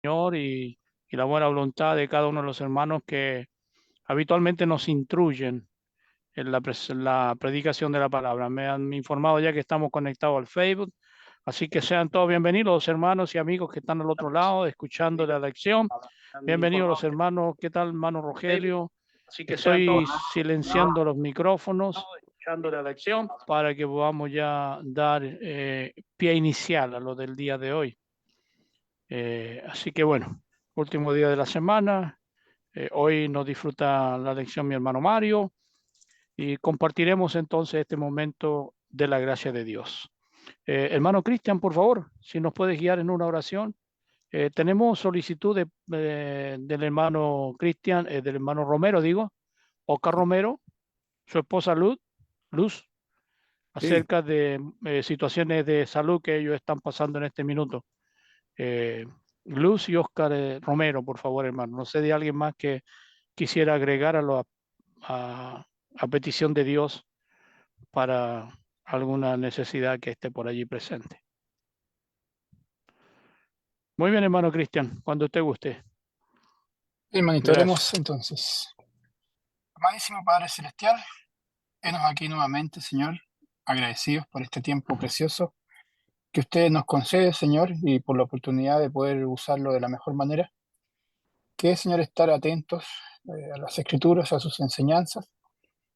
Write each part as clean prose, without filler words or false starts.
Señor y la buena voluntad de cada uno de los hermanos que habitualmente nos instruyen en la predicación de la palabra. Me han informado ya que estamos conectados al Facebook, así que sean todos bienvenidos los hermanos y amigos que están al otro lado escuchando la lección. Bienvenidos los hermanos. ¿Qué tal, hermano Rogelio? Estoy silenciando los micrófonos para que podamos ya dar pie inicial a lo del día de hoy. Así que bueno, último día de la semana. Hoy nos disfruta la lección mi hermano Mario y compartiremos entonces este momento de la gracia de Dios. Hermano Cristian, por favor, si nos puedes guiar en una oración. Tenemos solicitud del hermano Cristian, del hermano Romero, digo, Oscar Romero, su esposa Luz, Sí, acerca de situaciones de salud que ellos están pasando en este minuto. Eh, Luz y Oscar Romero, por favor, hermano. No sé de alguien más que quisiera agregar a, a petición de Dios para alguna necesidad que esté por allí presente. Muy bien, hermano Cristian, cuando usted guste. hermanito, Gracias. oremos entonces. Amadísimo Padre Celestial, venos aquí nuevamente, Señor, agradecidos por este tiempo precioso que usted nos concede, Señor, y por la oportunidad de poder usarlo de la mejor manera, que es, Señor, estar atentos a las Escrituras, a sus enseñanzas.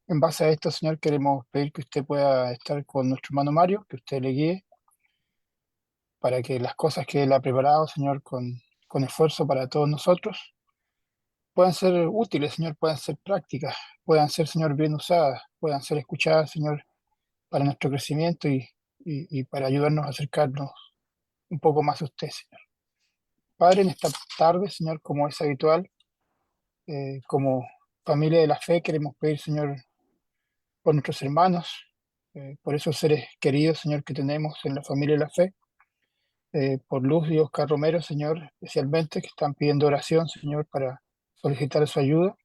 En base a esto, Señor, queremos pedir que usted pueda estar con nuestro hermano Mario, que usted le guíe para que las cosas que él ha preparado, Señor, con esfuerzo para todos nosotros, puedan ser útiles, Señor, puedan ser prácticas, puedan ser, Señor, bien usadas, puedan ser escuchadas, Señor, para nuestro crecimiento y para ayudarnos a acercarnos un poco más a usted, Señor. Padre, en esta tarde, Señor, como es habitual, como familia de la fe, queremos pedir, Señor, por nuestros hermanos, por esos seres queridos, Señor, que tenemos en la familia de la fe, por Luz y Oscar Romero, Señor, especialmente, que están pidiendo oración, Señor, para solicitar su ayuda.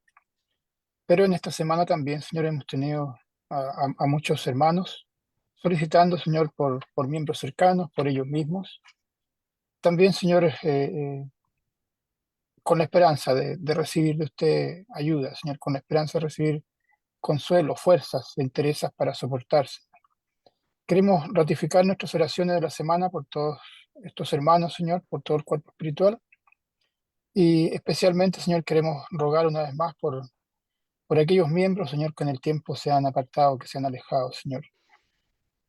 Pero en esta semana también, Señor, hemos tenido a muchos hermanos solicitando, Señor, por miembros cercanos, por ellos mismos. También, Señor, con la esperanza de recibir de usted ayuda, Señor, con la esperanza de recibir consuelo, fuerzas, enterezas para soportarse. Queremos ratificar nuestras oraciones de la semana por todos estos hermanos, Señor, por todo el cuerpo espiritual. Y especialmente, Señor, queremos rogar una vez más por aquellos miembros, Señor, que en el tiempo se han apartado, que se han alejado, Señor.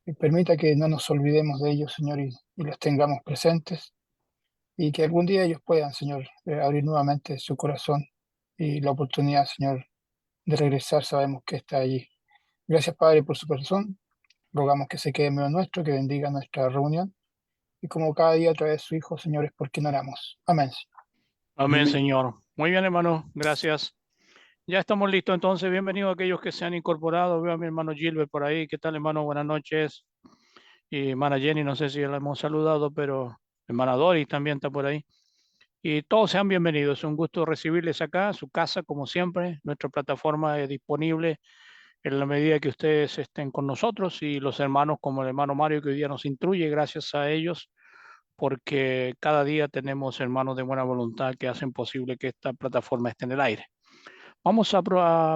Y permita que no nos olvidemos de ellos, Señor, y los tengamos presentes, y que algún día ellos puedan, Señor, abrir nuevamente su corazón y la oportunidad, Señor, de regresar, sabemos que está allí. Gracias, Padre, por su corazón. Rogamos que se quede en medio nuestro, que bendiga nuestra reunión, y como cada día a través de su Hijo, Señor, es porque no oramos. Amén. Amén, Señor. Muy bien, hermano. Gracias. Ya estamos listos entonces. Bienvenidos a aquellos que se han incorporado. Veo a mi hermano Gilbert por ahí. ¿Qué tal, hermano? Buenas noches. Y hermana Jenny, no sé si la hemos saludado, pero hermana Doris también está por ahí. Y todos sean bienvenidos. Es un gusto recibirles acá, su casa, como siempre. Nuestra plataforma es disponible en la medida que ustedes estén con nosotros y los hermanos como el hermano Mario que hoy día nos instruye, gracias a ellos, porque cada día tenemos hermanos de buena voluntad que hacen posible que esta plataforma esté en el aire. Vamos a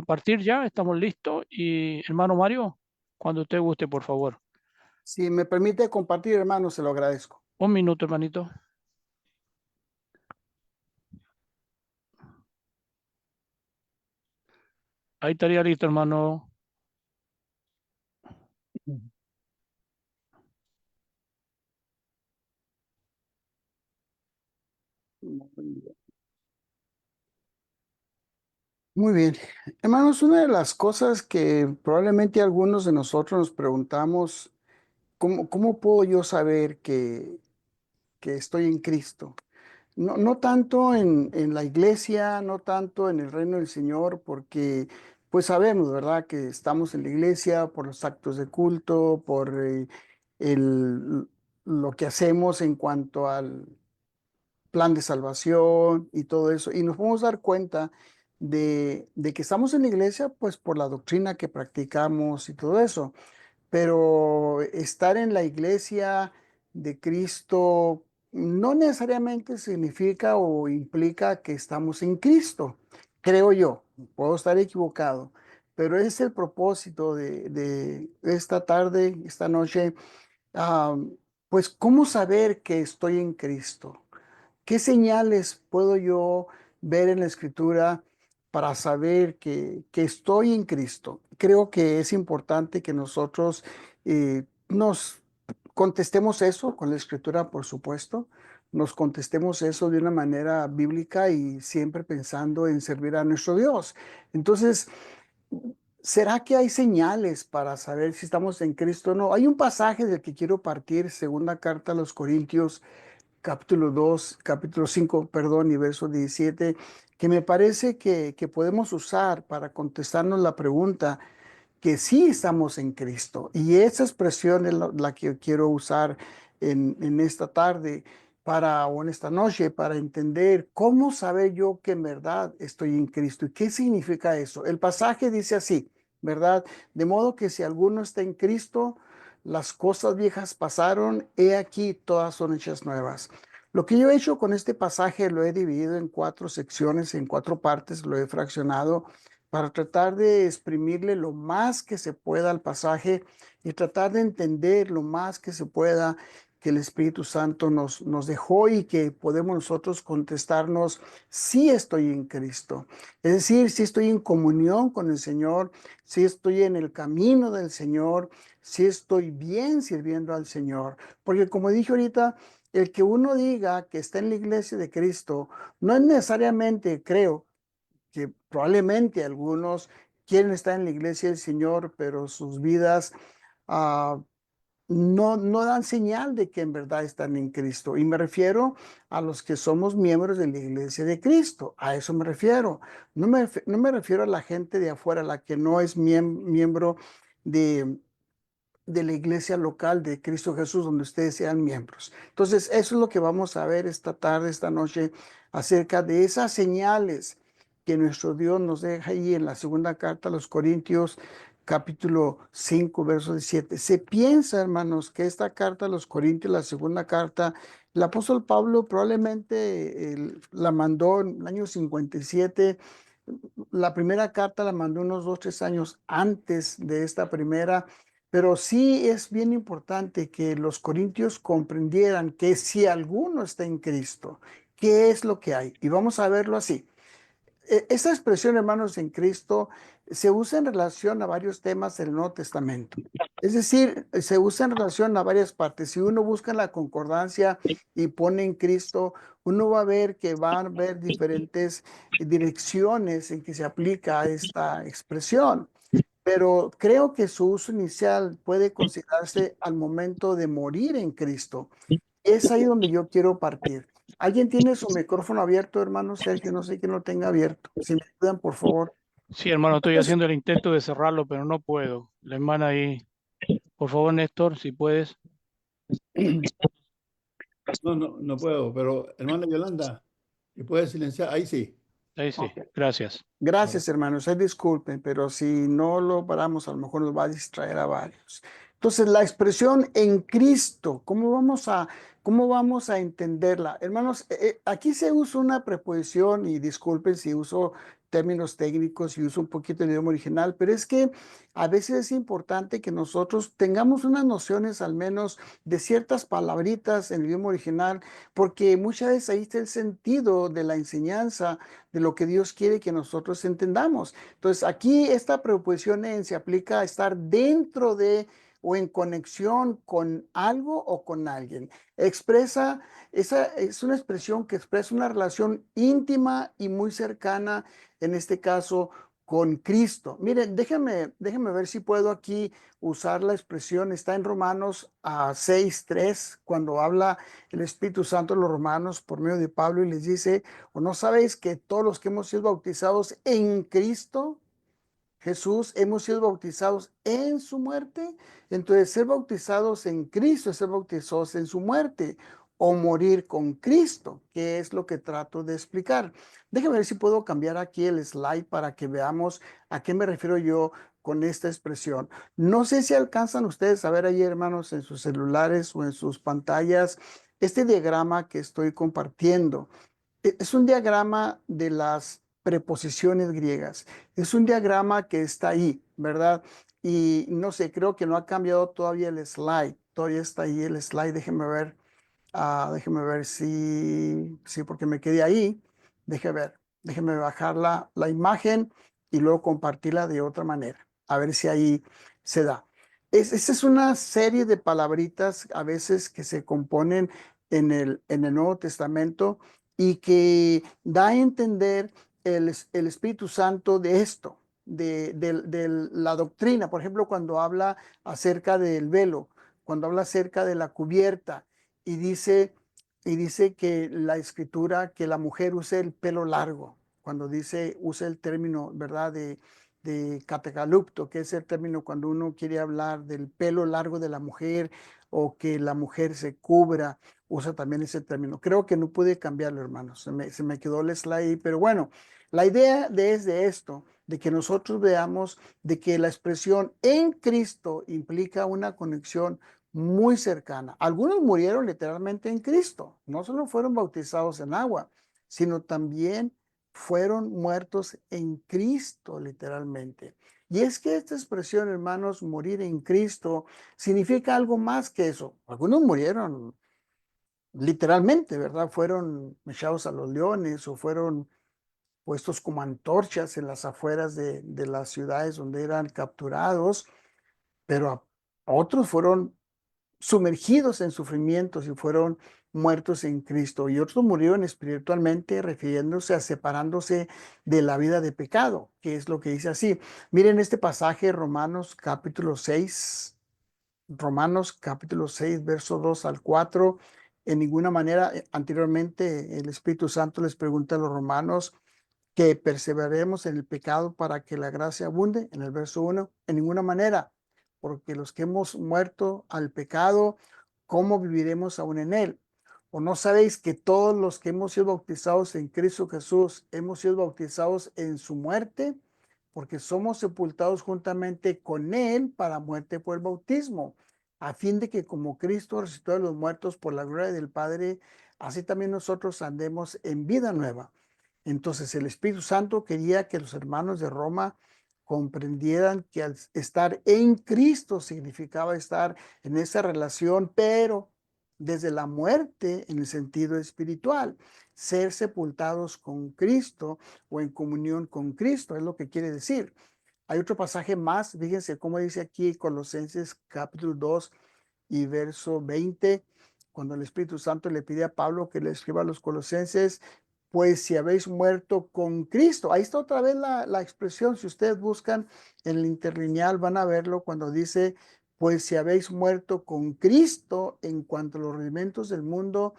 partir ya, estamos listos. Y hermano Mario, cuando usted guste, por favor. Si me permite compartir, hermano, se lo agradezco. Un minuto, hermanito. Ahí estaría listo, hermano. Muy bien. Hermanos, una de las cosas que probablemente algunos de nosotros nos preguntamos, ¿cómo puedo yo saber que estoy en Cristo? No, no tanto en la iglesia, no tanto en el reino del Señor, porque pues sabemos, ¿verdad?, que estamos en la iglesia por los actos de culto, por el, lo que hacemos en cuanto al plan de salvación y todo eso. Y nos podemos dar cuenta de que estamos en la iglesia, pues por la doctrina que practicamos y todo eso. Pero estar en la iglesia de Cristo no necesariamente significa o implica que estamos en Cristo, creo yo. Puedo estar equivocado, pero es el propósito de esta tarde, esta noche. ah, pues, ¿cómo saber que estoy en Cristo? ¿Qué señales puedo yo ver en la Escritura para saber que estoy en Cristo? Creo que es importante que nosotros nos contestemos eso con la Escritura, por supuesto. Nos contestemos eso de una manera bíblica y siempre pensando en servir a nuestro Dios. Entonces, ¿será que hay señales para saber si estamos en Cristo o no? Hay un pasaje del que quiero partir, segunda carta a los Corintios capítulo 2, capítulo 5, perdón, y verso 17, que me parece que podemos usar para contestarnos la pregunta que sí estamos en Cristo. Y esa expresión es la que quiero usar en esta tarde o en esta noche para entender cómo saber yo que en verdad estoy en Cristo. ¿Y qué significa eso? El pasaje dice así, ¿verdad? De modo que si alguno está en Cristo, las cosas viejas pasaron, he aquí todas son hechas nuevas. Lo que yo he hecho con este pasaje lo he dividido en 4 secciones, en 4 partes, lo he fraccionado para tratar de exprimirle lo más que se pueda al pasaje y tratar de entender lo más que se pueda que el Espíritu Santo nos dejó y que podemos nosotros contestarnos si estoy en Cristo. Es decir, si estoy en comunión con el Señor, si estoy en el camino del Señor, si estoy bien sirviendo al Señor. Porque como dije ahorita, el que uno diga que está en la iglesia de Cristo no es necesariamente, creo, que probablemente algunos quieren estar en la iglesia del Señor, pero sus vidas ah, no dan señal de que en verdad están en Cristo. Y me refiero a los que somos miembros de la iglesia de Cristo. A eso me refiero. No me refiero a la gente de afuera, la que no es miembro de la iglesia local de Cristo Jesús, donde ustedes sean miembros. Entonces, eso es lo que vamos a ver esta tarde, esta noche, acerca de esas señales que nuestro Dios nos deja ahí en la segunda carta a los Corintios, capítulo 5, verso 17. Se piensa, hermanos, que esta carta a los Corintios, la segunda carta, el apóstol Pablo probablemente la mandó en el año 57. La primera carta la mandó unos 2, 3 años antes de esta primera, pero sí es bien importante que los corintios comprendieran que si alguno está en Cristo, ¿qué es lo que hay? Y vamos a verlo así. Esta expresión, hermanos, en Cristo, se usa en relación a varios temas del Nuevo Testamento. Es decir, se usa en relación a varias partes. Si uno busca en la concordancia y pone en Cristo, uno va a ver que van a haber diferentes direcciones en que se aplica esta expresión. Pero creo que su uso inicial puede considerarse al momento de morir en Cristo. Es ahí donde yo quiero partir. ¿Alguien tiene su micrófono abierto, hermano Sergio? No sé quién lo tenga abierto. Si me ayudan, por favor. Sí, hermano, estoy Entonces, haciendo el intento de cerrarlo, pero no puedo. La hermana ahí, por favor, Néstor, si puedes. No puedo, pero hermana Yolanda, ¿y puede silenciar? Ahí sí. Ahí sí, ok. gracias. Gracias, hermanos. Disculpen, pero si no lo paramos, a lo mejor nos va a distraer a varios. Entonces, la expresión en Cristo, cómo vamos a entenderla? Hermanos, aquí se usa una preposición, y disculpen si uso términos técnicos y uso un poquito el idioma original, pero es que a veces es importante que nosotros tengamos unas nociones al menos de ciertas palabritas en el idioma original, porque muchas veces ahí está el sentido de la enseñanza de lo que Dios quiere que nosotros entendamos. Entonces, aquí esta preposición en se aplica a estar dentro de o en conexión con algo o con alguien. Esa es una expresión que expresa una relación íntima y muy cercana, en este caso, con Cristo. Miren, déjenme ver si puedo aquí usar la expresión, está en Romanos 6:3, cuando habla el Espíritu Santo a los romanos por medio de Pablo y les dice: ¿o no sabéis que todos los que hemos sido bautizados en Cristo Jesús hemos sido bautizados en su muerte? Entonces, ser bautizados en Cristo es ser bautizados en su muerte o morir con Cristo, que es lo que trato de explicar. Déjenme ver si puedo cambiar aquí el slide para que veamos a qué me refiero yo con esta expresión. No sé si alcanzan ustedes a ver ahí, hermanos, en sus celulares o en sus pantallas este diagrama que estoy compartiendo es un diagrama de las preposiciones griegas. Es un diagrama que está ahí, ¿verdad? Y no sé, creo que no ha cambiado todavía el slide. Todavía está ahí el slide. Déjeme ver sí, porque me quedé ahí. Déjeme bajar la imagen y luego compartirla de otra manera. A ver si ahí se da. Esa es una serie de palabritas a veces que se componen en el Nuevo Testamento y que da a entender el Espíritu Santo de esto, de la doctrina. Por ejemplo, cuando habla acerca del velo, cuando habla acerca de la cubierta y dice que la escritura, que la mujer use el pelo largo, cuando usa el término, ¿verdad? De catecalupto, que es el término cuando uno quiere hablar del pelo largo de la mujer o que la mujer se cubra, usa también ese término. Creo que no pude cambiarlo, hermanos. Se me quedó el slide, pero bueno, la idea de esto, de que nosotros veamos de que la expresión en Cristo implica una conexión muy cercana. Algunos murieron literalmente en Cristo, no solo fueron bautizados en agua, sino también fueron muertos en Cristo, literalmente. Y es que esta expresión, hermanos, morir en Cristo, significa algo más que eso. Algunos murieron literalmente, ¿verdad? Fueron echados a los leones o fueron puestos como antorchas en las afueras de las ciudades donde eran capturados, pero otros fueron sumergidos en sufrimientos y fueron muertos en Cristo. Y otros murieron espiritualmente, refiriéndose a separándose de la vida de pecado, que es lo que dice así. Miren este pasaje, Romanos capítulo 6, verso 2 al 4. En ninguna manera, anteriormente el Espíritu Santo les pregunta a los romanos que perseveremos en el pecado para que la gracia abunde. En el verso 1, en ninguna manera, porque los que hemos muerto al pecado, ¿cómo viviremos aún en él? ¿O no sabéis que todos los que hemos sido bautizados en Cristo Jesús, hemos sido bautizados en su muerte? Porque somos sepultados juntamente con él para muerte por el bautismo, a fin de que como Cristo resucitó de los muertos por la gloria del Padre, así también nosotros andemos en vida nueva. Entonces el Espíritu Santo quería que los hermanos de Roma comprendieran que al estar en Cristo significaba estar en esa relación, pero desde la muerte en el sentido espiritual, ser sepultados con Cristo o en comunión con Cristo, es lo que quiere decir. Hay otro pasaje más, fíjense cómo dice aquí Colosenses capítulo 2 y verso 20, cuando el Espíritu Santo le pide a Pablo que le escriba a los colosenses, pues si habéis muerto con Cristo. Ahí está otra vez la expresión, si ustedes buscan en el interlineal van a verlo cuando dice, pues si habéis muerto con Cristo en cuanto a los rudimentos del mundo,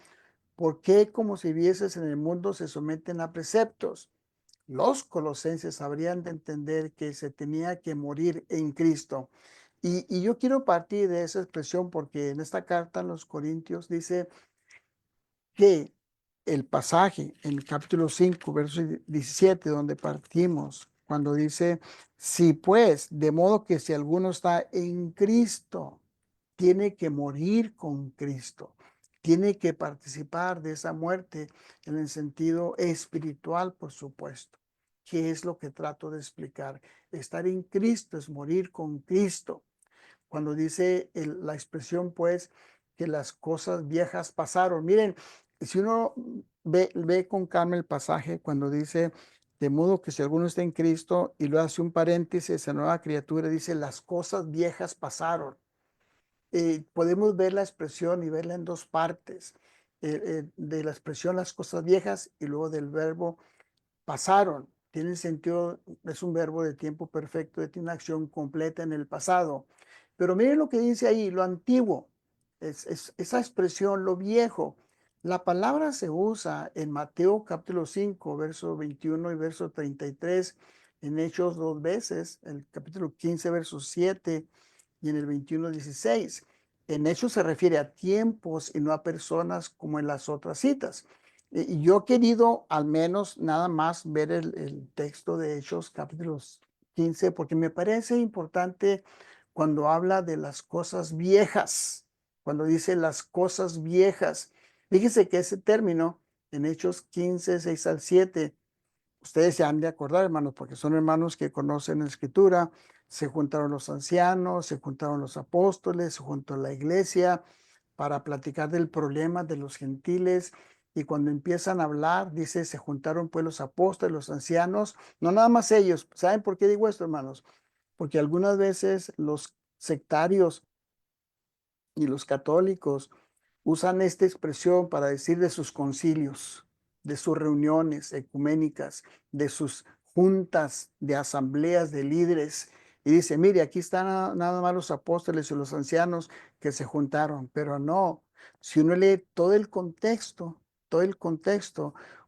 ¿por qué como si vieses en el mundo se someten a preceptos? Los colosenses habrían de entender que se tenía que morir en Cristo. Y yo quiero partir de esa expresión porque en esta carta a los Corintios dice que el pasaje en el capítulo 5, verso 17, donde partimos, cuando dice, si pues, de modo que si alguno está en Cristo, tiene que morir con Cristo, tiene que participar de esa muerte en el sentido espiritual, por supuesto. ¿Qué es lo que trato de explicar? Estar en Cristo es morir con Cristo. Cuando dice la expresión, pues, que las cosas viejas pasaron. Miren, si uno ve con calma el pasaje, cuando dice, de modo que si alguno está en Cristo, y lo hace un paréntesis, esa nueva criatura dice, las cosas viejas pasaron. Podemos ver la expresión y verla en dos partes, de la expresión las cosas viejas y luego del verbo pasaron. Tiene el sentido, es un verbo de tiempo perfecto, tiene una acción completa en el pasado. Pero miren lo que dice ahí, lo antiguo, es esa expresión, lo viejo. La palabra se usa en Mateo capítulo 5, verso 21 y verso 33, en Hechos dos veces, en el capítulo 15, verso 7 y en el 21:16. En Hechos se refiere a tiempos y no a personas como en las otras citas. Y yo he querido al menos nada más ver el texto de Hechos capítulos 15 porque me parece importante cuando habla de las cosas viejas, cuando dice las cosas viejas. Fíjese que ese término en Hechos 15, 6 al 7, ustedes se han de acordar, hermanos, porque son hermanos que conocen la Escritura. Se juntaron los ancianos, se juntaron los apóstoles, se juntó la iglesia para platicar del problema de los gentiles. Y cuando empiezan a hablar, dice, se juntaron pues los apóstoles, los ancianos, no nada más ellos. ¿Saben por qué digo esto, hermanos? Porque algunas veces los sectarios y los católicos usan esta expresión para decir de sus concilios, de sus reuniones ecuménicas, de sus juntas de asambleas de líderes. Y dice, mire, aquí están nada más los apóstoles y los ancianos que se juntaron, pero no, si uno lee todo el contexto,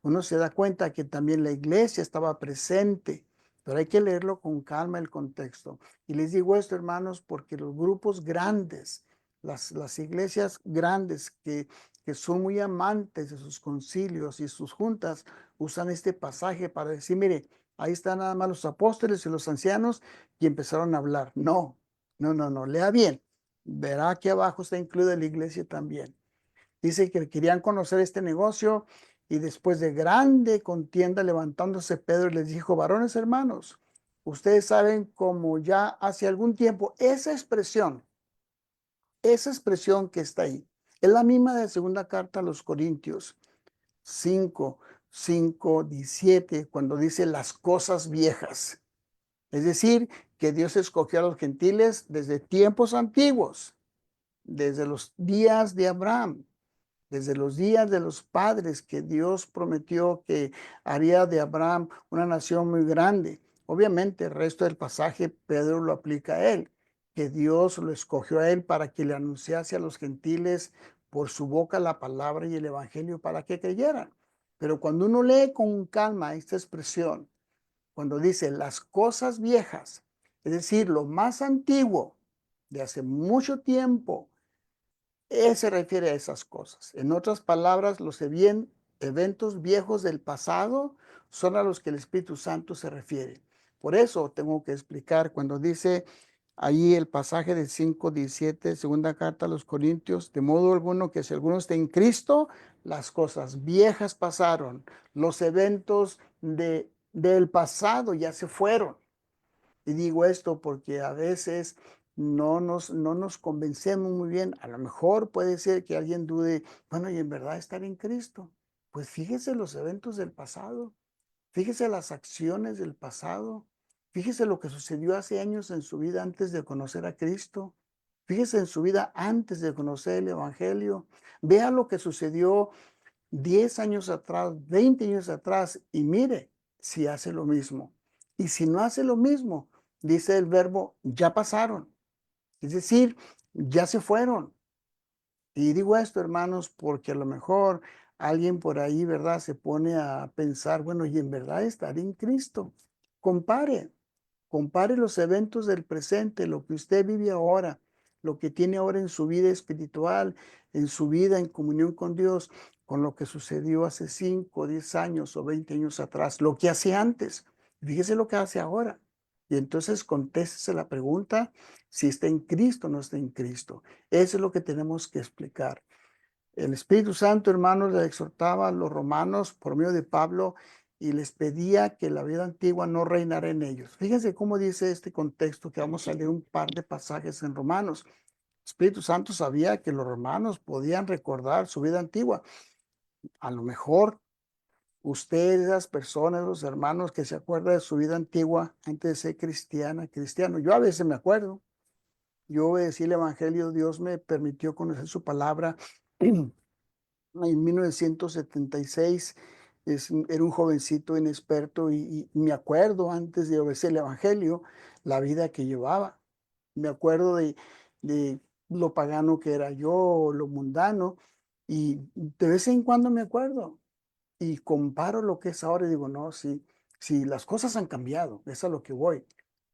uno se da cuenta que también la iglesia estaba presente, pero hay que leerlo con calma el contexto. Y les digo esto, hermanos, porque los grupos grandes, las iglesias grandes que son muy amantes de sus concilios y sus juntas, usan este pasaje para decir, mire, ahí están nada más los apóstoles y los ancianos y empezaron a hablar. No, no, no, no, lea bien. Verá que abajo está incluida la iglesia también. Dice que querían conocer este negocio y después de grande contienda levantándose Pedro les dijo, varones hermanos, ustedes saben como ya hace algún tiempo esa expresión que está ahí, es la misma de segunda carta a los Corintios 5, 5, 17, cuando dice las cosas viejas. Es decir, que Dios escogió a los gentiles desde tiempos antiguos, desde los días de Abraham, desde los días de los padres, que Dios prometió que haría de Abraham una nación muy grande. Obviamente el resto del pasaje Pedro lo aplica a él, que Dios lo escogió a él para que le anunciase a los gentiles por su boca la palabra y el evangelio para que creyeran. Pero cuando uno lee con calma esta expresión, cuando dice las cosas viejas, es decir, lo más antiguo de hace mucho tiempo, se refiere a esas cosas. En otras palabras, los eventos viejos del pasado son a los que el Espíritu Santo se refiere. Por eso tengo que explicar cuando dice ahí el pasaje de 5:17, segunda carta a los Corintios, de modo alguno que si alguno está en Cristo, las cosas viejas pasaron, los eventos del pasado ya se fueron. Y digo esto porque a veces no nos convencemos muy bien. A lo mejor puede ser que alguien dude, bueno, y en verdad estar en Cristo. Pues fíjese los eventos del pasado, fíjese las acciones del pasado, fíjese lo que sucedió hace años en su vida antes de conocer a Cristo, fíjese en su vida antes de conocer el Evangelio, vea lo que sucedió 10 años atrás, 20 años atrás, y mire si hace lo mismo. Y si no hace lo mismo, dice el verbo, ya pasaron. Es decir, ya se fueron. Y digo esto, hermanos, porque a lo mejor alguien por ahí, ¿verdad? Se pone a pensar, bueno, y en verdad estar en Cristo. Compare. Compare los eventos del presente, lo que usted vive ahora, lo que tiene ahora en su vida espiritual, en su vida en comunión con Dios, con lo que sucedió hace 5, 10 años o 20 años atrás, lo que hace antes. Fíjese lo que hace ahora. Y entonces contéstese la pregunta si está en Cristo o no está en Cristo. Eso es lo que tenemos que explicar. El Espíritu Santo, hermanos, le exhortaba a los romanos por medio de Pablo y les pedía que la vida antigua no reinara en ellos. Fíjense cómo dice este contexto, que vamos a leer un par de pasajes en Romanos. El Espíritu Santo sabía que los romanos podían recordar su vida antigua. A lo mejor ustedes, esas personas, los hermanos que se acuerdan de su vida antigua antes de ser cristiano. Yo a veces me acuerdo. Yo obedecí el Evangelio, Dios me permitió conocer su palabra. En 1976 era un jovencito inexperto y me acuerdo antes de obedecer el Evangelio, la vida que llevaba. Me acuerdo de lo pagano que era yo, lo mundano, y de vez en cuando me acuerdo y comparo lo que es ahora y digo, no, si las cosas han cambiado, es a lo que voy,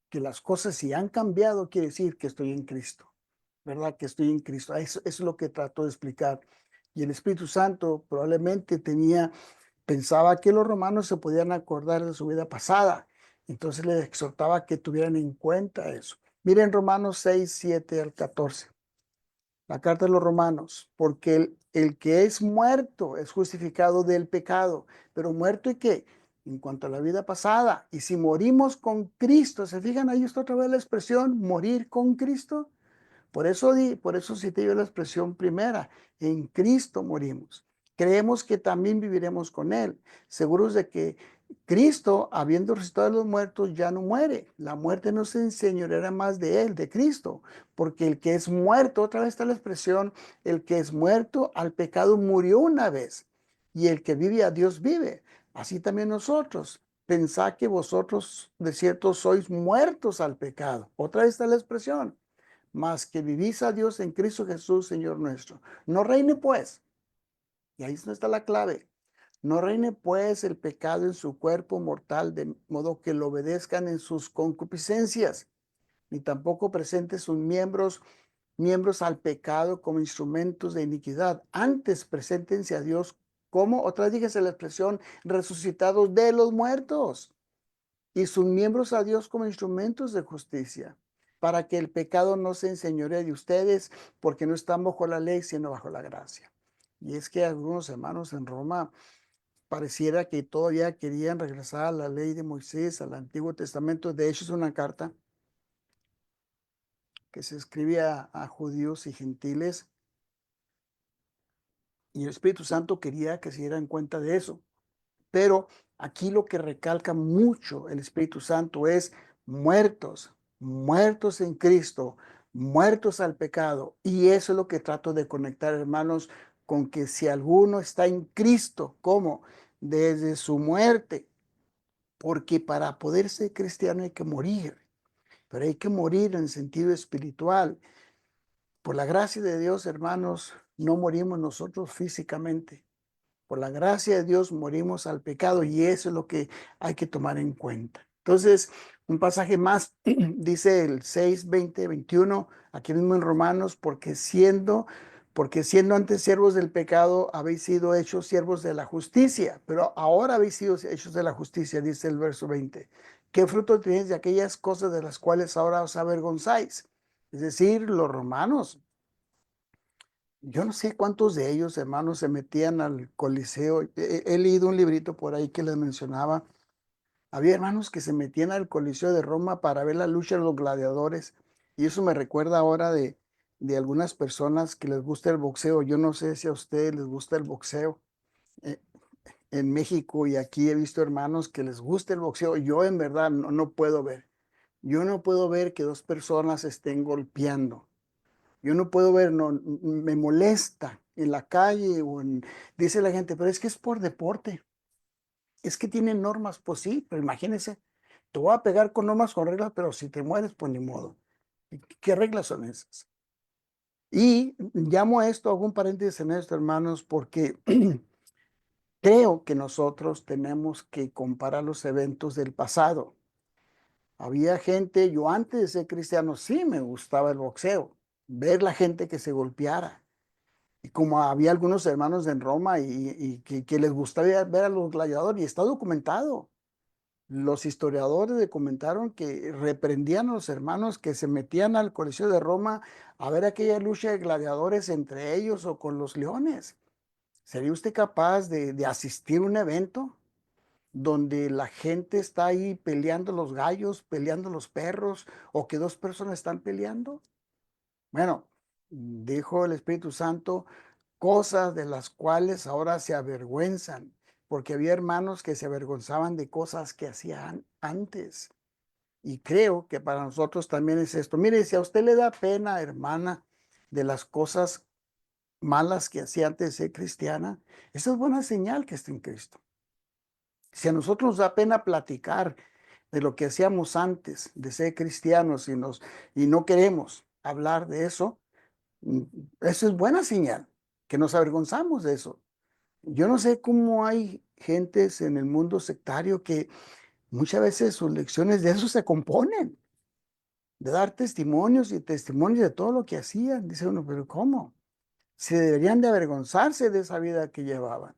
que las cosas si han cambiado quiere decir que estoy en Cristo. ¿Verdad? Que estoy en Cristo. Eso es lo que trato de explicar. Y el Espíritu Santo probablemente pensaba que los romanos se podían acordar de su vida pasada. Entonces les exhortaba que tuvieran en cuenta eso. Miren Romanos 6, 7 al 14. La carta de los Romanos, porque el que es muerto es justificado del pecado, pero muerto ¿y qué? En cuanto a la vida pasada. Y si morimos con Cristo, ¿se fijan? Ahí está otra vez la expresión, morir con Cristo. Por eso cité yo la expresión primera, en Cristo morimos. Creemos que también viviremos con Él, seguros de que Cristo, habiendo resucitado de los muertos, ya no muere. La muerte no se enseñoreará más de Él, de Cristo, porque el que es muerto, otra vez está la expresión, el que es muerto al pecado murió una vez, y el que vive a Dios vive. Así también nosotros. Pensad que vosotros de cierto sois muertos al pecado. Otra vez está la expresión mas que vivís a Dios en Cristo Jesús, Señor nuestro. No reine pues, y ahí está la clave, no reine pues el pecado en su cuerpo mortal, de modo que lo obedezcan en sus concupiscencias, ni tampoco presente sus miembros al pecado como instrumentos de iniquidad. Antes preséntense a Dios como, otra vez dígase la expresión, resucitados de los muertos y sus miembros a Dios como instrumentos de justicia, para que el pecado no se enseñoree de ustedes, porque no están bajo la ley, sino bajo la gracia. Y es que algunos hermanos en Roma pareciera que todavía querían regresar a la ley de Moisés, al Antiguo Testamento. De hecho, es una carta que se escribía a judíos y gentiles, y el Espíritu Santo quería que se dieran cuenta de eso. Pero aquí lo que recalca mucho el Espíritu Santo es muertos, muertos en Cristo, muertos al pecado. Y eso es lo que trato de conectar, hermanos, con que si alguno está en Cristo, ¿cómo? Desde su muerte. Porque para poder ser cristiano hay que morir, pero hay que morir en sentido espiritual. Por la gracia de Dios, hermanos, no morimos nosotros físicamente. Por la gracia de Dios morimos al pecado y eso es lo que hay que tomar en cuenta. Entonces, un pasaje más dice el 6, 20, 21, aquí mismo en Romanos, porque siendo antes siervos del pecado, habéis sido hechos siervos de la justicia, pero ahora habéis sido hechos de la justicia, dice el verso 20. ¿Qué fruto tenéis de aquellas cosas de las cuales ahora os avergonzáis? Es decir, los romanos, yo no sé cuántos de ellos, hermanos, se metían al Coliseo. He leído un librito por ahí que les mencionaba. Había hermanos que se metían al Coliseo de Roma para ver la lucha de los gladiadores. Y eso me recuerda ahora de algunas personas que les gusta el boxeo. Yo no sé si a ustedes les gusta el boxeo. Eh, en México y aquí he visto hermanos que les gusta el boxeo. Yo en verdad no puedo ver. Yo no puedo ver que dos personas estén golpeando. Yo no puedo ver, no, me molesta en la calle dice la gente, pero es que es por deporte, es que tienen normas, pues sí, pero imagínense, te voy a pegar con normas, con reglas, pero si te mueres, pues ni modo. ¿Qué reglas son esas? Y llamo a esto, hago un paréntesis en esto, hermanos, porque creo que nosotros tenemos que comparar los eventos del pasado. Había gente, yo antes de ser cristiano sí me gustaba el boxeo, ver la gente que se golpeara. Y como había algunos hermanos en Roma y que les gustaba ver a los gladiadores, y está documentado. Los historiadores documentaron que reprendían a los hermanos que se metían al Coliseo de Roma a ver aquella lucha de gladiadores entre ellos o con los leones. ¿Sería usted capaz de asistir a un evento donde la gente está ahí peleando los gallos, peleando los perros, o que dos personas están peleando? Bueno, dijo el Espíritu Santo, cosas de las cuales ahora se avergüenzan, porque había hermanos que se avergonzaban de cosas que hacían antes. Y creo que para nosotros también es esto. Mire, si a usted le da pena, hermana, de las cosas malas que hacía antes de ser cristiana, esa es buena señal que está en Cristo. Si a nosotros nos da pena platicar de lo que hacíamos antes de ser cristianos y no queremos hablar de eso, eso es buena señal, que nos avergonzamos de eso. Yo no sé cómo hay gentes en el mundo sectario que muchas veces sus lecciones de eso se componen, de dar testimonios y testimonios de todo lo que hacían. Dice uno, pero ¿cómo? Se deberían de avergonzarse de esa vida que llevaban.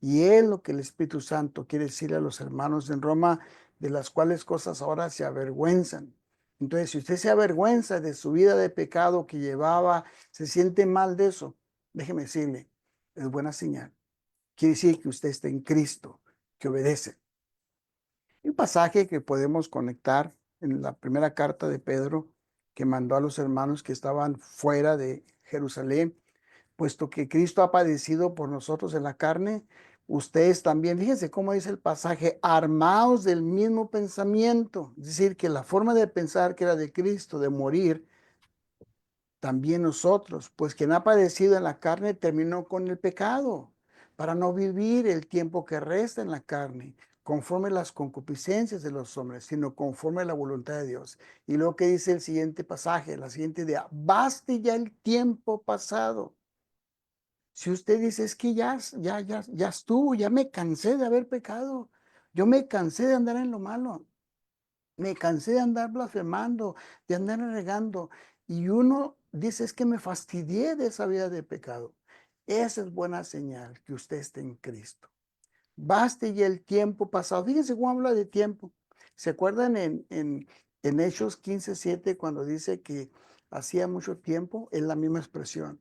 Y es lo que el Espíritu Santo quiere decirle a los hermanos en Roma, de las cuales cosas ahora se avergüenzan. Entonces, si usted se avergüenza de su vida de pecado que llevaba, se siente mal de eso, déjeme decirle, es buena señal. Quiere decir que usted está en Cristo, que obedece. Un pasaje que podemos conectar en la primera carta de Pedro que mandó a los hermanos que estaban fuera de Jerusalén, puesto que Cristo ha padecido por nosotros en la carne, ustedes también, fíjense cómo dice el pasaje, armaos del mismo pensamiento, es decir, que la forma de pensar que era de Cristo, de morir, también nosotros, pues quien ha padecido en la carne terminó con el pecado, para no vivir el tiempo que resta en la carne, conforme las concupiscencias de los hombres, sino conforme a la voluntad de Dios. Y luego que dice el siguiente pasaje, la siguiente idea, baste ya el tiempo pasado. Si usted dice, es que ya estuvo, ya me cansé de haber pecado, yo me cansé de andar en lo malo, me cansé de andar blasfemando, de andar regando. Y uno dice, es que me fastidié de esa vida de pecado. Esa es buena señal que usted esté en Cristo. Baste ya el tiempo pasado. Fíjense cómo habla de tiempo. ¿Se acuerdan en Hechos 15:7 cuando dice que hacía mucho tiempo? Es la misma expresión.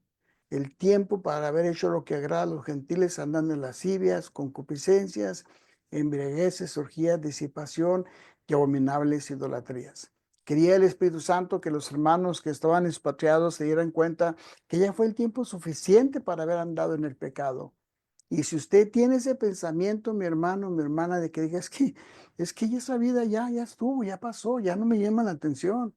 El tiempo para haber hecho lo que agrada a los gentiles, andando en lascivias, concupiscencias, embriagueces, orgías, disipación y abominables idolatrías. Quería el Espíritu Santo que los hermanos que estaban expatriados se dieran cuenta que ya fue el tiempo suficiente para haber andado en el pecado. Y si usted tiene ese pensamiento, mi hermano, mi hermana, de que diga, es que esa vida ya estuvo, ya pasó, ya no me llama la atención.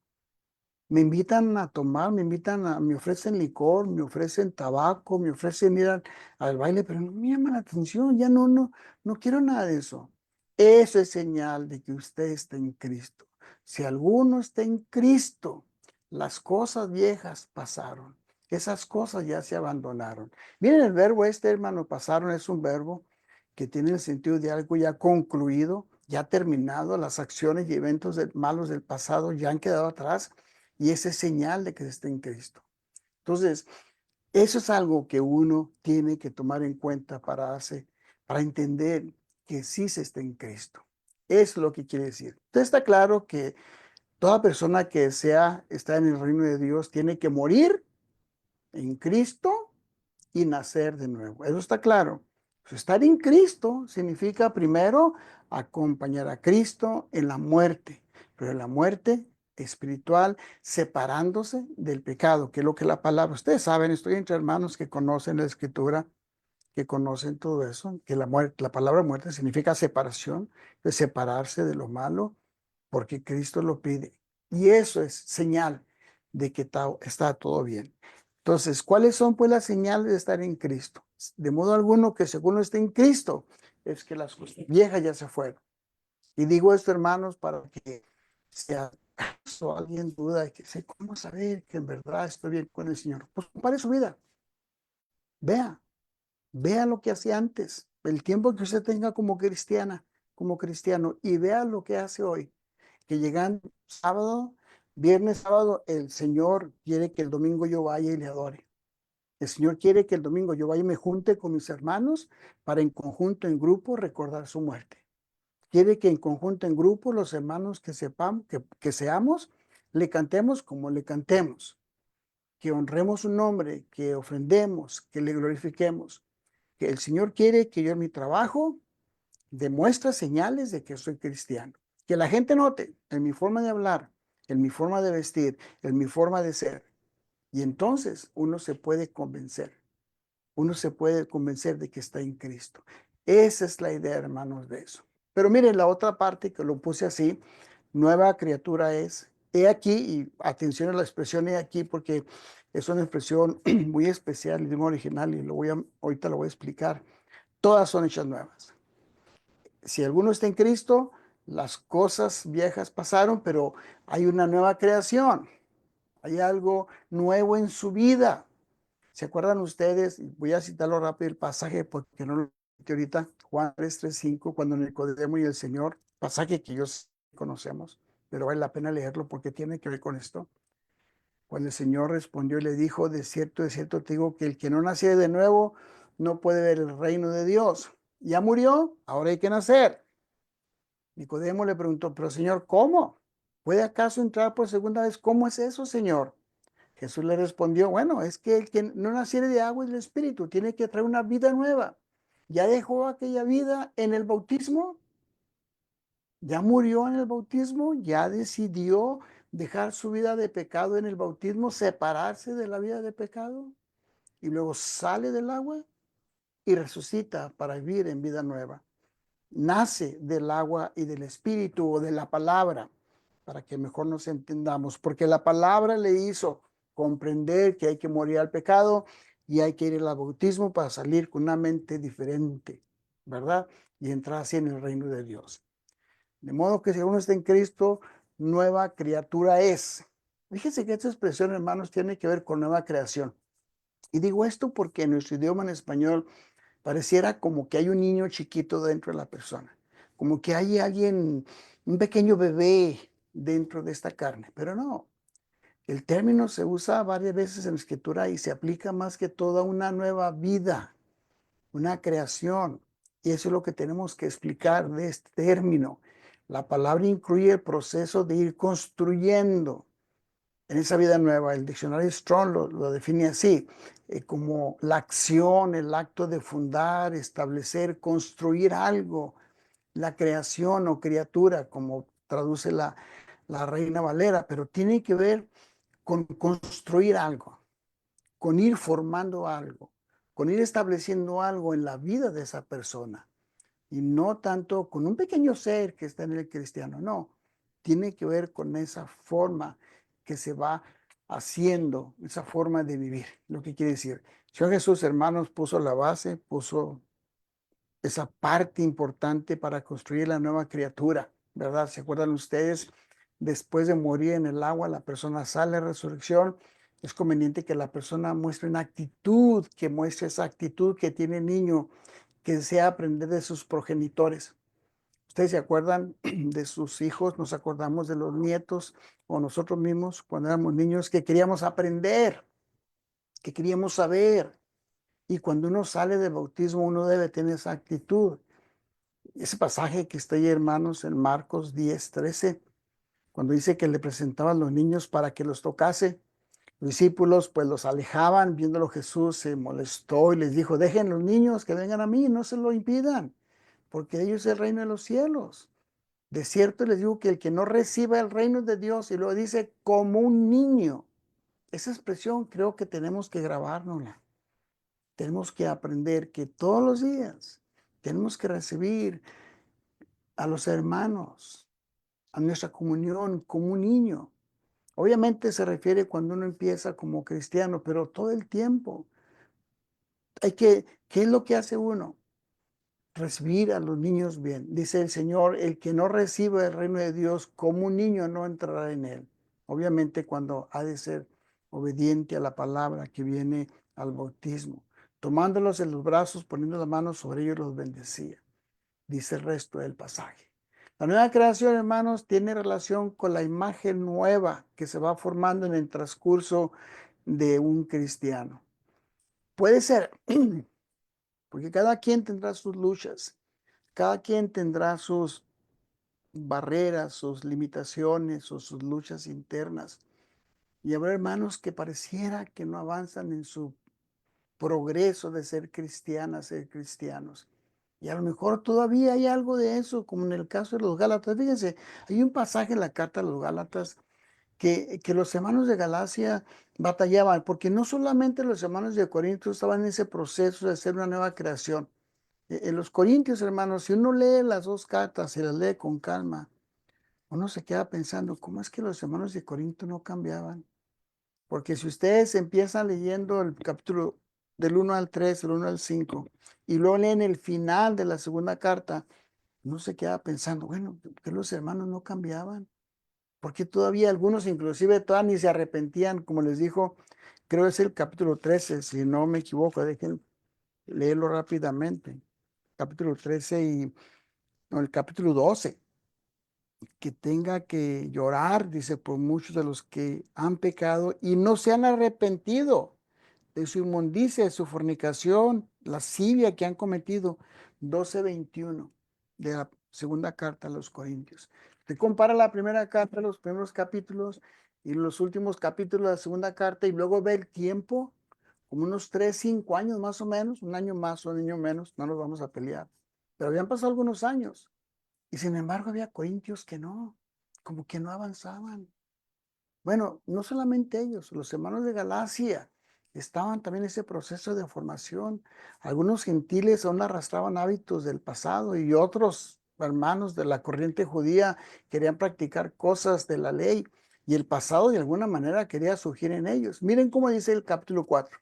Me invitan a tomar, me ofrecen licor, me ofrecen tabaco, me ofrecen ir al baile, pero no me llama la atención, ya no quiero nada de eso. Eso es señal de que usted está en Cristo. Si alguno está en Cristo, las cosas viejas pasaron. Esas cosas ya se abandonaron. Miren el verbo hermano, pasaron, es un verbo que tiene el sentido de algo ya concluido, ya terminado. Las acciones y eventos malos del pasado ya han quedado atrás. Y esa es señal de que está en Cristo. Entonces, eso es algo que uno tiene que tomar en cuenta para entender que sí se está en Cristo. Eso es lo que quiere decir. Entonces está claro que toda persona que desea estar en el reino de Dios tiene que morir en Cristo y nacer de nuevo. Eso está claro. Estar en Cristo significa primero acompañar a Cristo en la muerte, pero en la muerte espiritual, separándose del pecado, que es lo que la palabra, ustedes saben, estoy entre hermanos que conocen la escritura, que conocen todo eso, que la palabra muerte significa separación, de separarse de lo malo, porque Cristo lo pide. Y eso es señal de que está todo bien. Entonces, ¿cuáles son pues las señales de estar en Cristo? De modo alguno que según esté en Cristo, es que las cosas viejas ya se fueron. Y digo esto, hermanos, para que si acaso alguien duda de que sé cómo saber que en verdad estoy bien con el Señor, pues compare su vida. Vea lo que hacía antes, el tiempo que usted tenga como cristiana, como cristiano, y vea lo que hace hoy. Que llegan sábado, viernes, sábado, el Señor quiere que el domingo yo vaya y le adore. El Señor quiere que el domingo yo vaya y me junte con mis hermanos para en conjunto, en grupo, recordar su muerte. Quiere que en conjunto, en grupo, los hermanos que sepamos, que seamos, le cantemos como le cantemos, que honremos su nombre, que ofrendemos, que le glorifiquemos. Que el Señor quiere que yo en mi trabajo demuestre señales de que soy cristiano. Que la gente note en mi forma de hablar, en mi forma de vestir, en mi forma de ser. Y entonces uno se puede convencer. Uno se puede convencer de que está en Cristo. Esa es la idea, hermanos, de eso. Pero miren, la otra parte que lo puse así, nueva criatura es, he aquí, y atención a la expresión he aquí, porque es una expresión muy especial, idioma original, y ahorita lo voy a explicar. Todas son hechas nuevas. Si alguno está en Cristo, las cosas viejas pasaron, pero hay una nueva creación. Hay algo nuevo en su vida. ¿Se acuerdan ustedes? Voy a citarlo rápido el pasaje porque no lo cité ahorita. Juan 3:5, cuando Nicodemo y el Señor, pasaje que ellos conocemos, pero vale la pena leerlo porque tiene que ver con esto. Cuando el Señor respondió y le dijo, de cierto te digo que el que no naciere de nuevo no puede ver el reino de Dios. Ya murió, ahora hay que nacer. Nicodemo le preguntó, pero Señor, ¿cómo? ¿Puede acaso entrar por segunda vez? ¿Cómo es eso, Señor? Jesús le respondió, bueno, es que el que no naciere de agua y del Espíritu tiene que traer una vida nueva. ¿Ya dejó aquella vida en el bautismo? ¿Ya murió en el bautismo? ¿Ya decidió dejar su vida de pecado en el bautismo, separarse de la vida de pecado? Y luego sale del agua y resucita para vivir en vida nueva. Nace del agua y del Espíritu o de la palabra, para que mejor nos entendamos, porque la palabra le hizo comprender que hay que morir al pecado y hay que ir al bautismo para salir con una mente diferente, ¿verdad? Y entrar así en el reino de Dios. De modo que si uno está en Cristo, nueva criatura es. Fíjense que esta expresión, hermanos, tiene que ver con nueva creación. Y digo esto porque en nuestro idioma en español pareciera como que hay un niño chiquito dentro de la persona, como que hay alguien, un pequeño bebé dentro de esta carne, pero no. El término se usa varias veces en la escritura y se aplica más que todo a una nueva vida, una creación. Y eso es lo que tenemos que explicar de este término. La palabra incluye el proceso de ir construyendo en esa vida nueva. El diccionario Strong lo define así, como la acción, el acto de fundar, establecer, construir algo, la creación o criatura, como traduce la Reina Valera, pero tiene que ver con construir algo, con ir formando algo, con ir estableciendo algo en la vida de esa persona y no tanto con un pequeño ser que está en el cristiano, no, tiene que ver con esa forma que se va haciendo, esa forma de vivir, lo que quiere decir. Señor Jesús, hermanos, puso la base, puso esa parte importante para construir la nueva criatura, ¿verdad? ¿Se acuerdan ustedes? Después de morir en el agua, la persona sale a resurrección. Es conveniente que la persona muestre una actitud, que muestre esa actitud que tiene el niño, que desea aprender de sus progenitores. ¿Ustedes se acuerdan de sus hijos? Nos acordamos de los nietos o nosotros mismos cuando éramos niños que queríamos aprender, que queríamos saber. Y cuando uno sale del bautismo, uno debe tener esa actitud. Ese pasaje que está ahí, hermanos, en Marcos 10:13, cuando dice que le presentaban los niños para que los tocase, los discípulos pues los alejaban, viéndolo Jesús se molestó y les dijo, dejen los niños que vengan a mí, no se lo impidan, porque de ellos es el reino de los cielos. De cierto les digo que el que no reciba el reino de Dios, y luego dice como un niño, esa expresión creo que tenemos que grabárnosla. Tenemos que aprender que todos los días tenemos que recibir a los hermanos, a nuestra comunión como un niño. Obviamente se refiere cuando uno empieza como cristiano, pero todo el tiempo. ¿Qué es lo que hace uno? Recibir a los niños bien. Dice el Señor, el que no recibe el reino de Dios como un niño no entrará en él. Obviamente cuando ha de ser obediente a la palabra que viene al bautismo. Tomándolos en los brazos, poniendo las manos sobre ellos, los bendecía. Dice el resto del pasaje. La nueva creación, hermanos, tiene relación con la imagen nueva que se va formando en el transcurso de un cristiano. Puede ser, porque cada quien tendrá sus luchas, cada quien tendrá sus barreras, sus limitaciones o sus luchas internas. Y habrá hermanos que pareciera que no avanzan en su progreso de ser cristianas, ser cristianos. Y a lo mejor todavía hay algo de eso, como en el caso de los Gálatas. Fíjense, hay un pasaje en la carta a los Gálatas que los hermanos de Galacia batallaban, porque no solamente los hermanos de Corintios estaban en ese proceso de hacer una nueva creación. En los Corintios, hermanos, si uno lee las dos cartas y las lee con calma, uno se queda pensando, ¿cómo es que los hermanos de Corinto no cambiaban? Porque si ustedes empiezan leyendo el capítulo del 1 al 3, del 1 al 5, y luego leen el final de la segunda carta, uno se queda pensando, bueno, ¿por qué los hermanos no cambiaban? Porque todavía algunos inclusive todavía ni se arrepentían, como les dijo, creo es el capítulo 13, si no me equivoco, dejen leerlo rápidamente. Capítulo 13 y no, el capítulo 12, que tenga que llorar, dice, por muchos de los que han pecado y no se han arrepentido de su inmundicia, de su fornicación, lascivia que han cometido. 12:21 de la segunda carta a los Corintios. Usted compara la primera carta, los primeros capítulos y los últimos capítulos de la segunda carta y luego ve el tiempo, como unos 3, 5 años más o menos, un año más o un año menos, no nos vamos a pelear. Pero habían pasado algunos años y sin embargo había corintios que no, como que no avanzaban. Bueno, no solamente ellos, los hermanos de Galacia estaban también en ese proceso de formación. Algunos gentiles aún arrastraban hábitos del pasado y otros hermanos de la corriente judía querían practicar cosas de la ley y el pasado de alguna manera quería surgir en ellos. Miren cómo dice el capítulo 4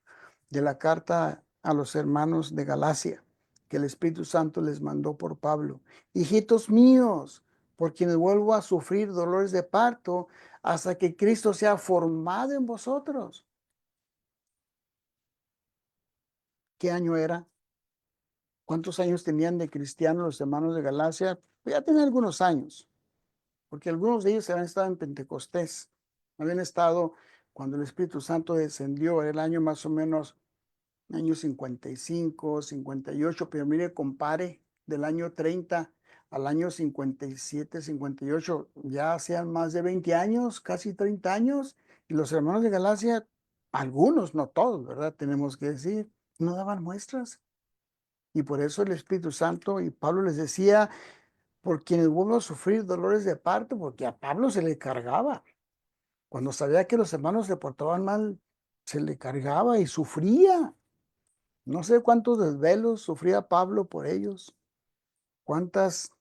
de la carta a los hermanos de Galacia, que el Espíritu Santo les mandó por Pablo. Hijitos míos, por quienes vuelvo a sufrir dolores de parto, hasta que Cristo sea formado en vosotros. ¿Qué año era? ¿Cuántos años tenían de cristianos los hermanos de Galacia? Pues ya tenían algunos años, porque algunos de ellos habían estado en Pentecostés. Habían estado cuando el Espíritu Santo descendió, era el año más o menos, año 55, 58, pero mire, compare del año 30 al año 57, 58, ya hacían más de 20 años, casi 30 años, y los hermanos de Galacia, algunos, no todos, ¿verdad? Tenemos que decir, no daban muestras. Y por eso el Espíritu Santo y Pablo les decía, por quienes vuelvo a sufrir dolores de parto, porque a Pablo se le cargaba. Cuando sabía que los hermanos se portaban mal, se le cargaba y sufría. No sé cuántos desvelos sufría Pablo por ellos, cuántas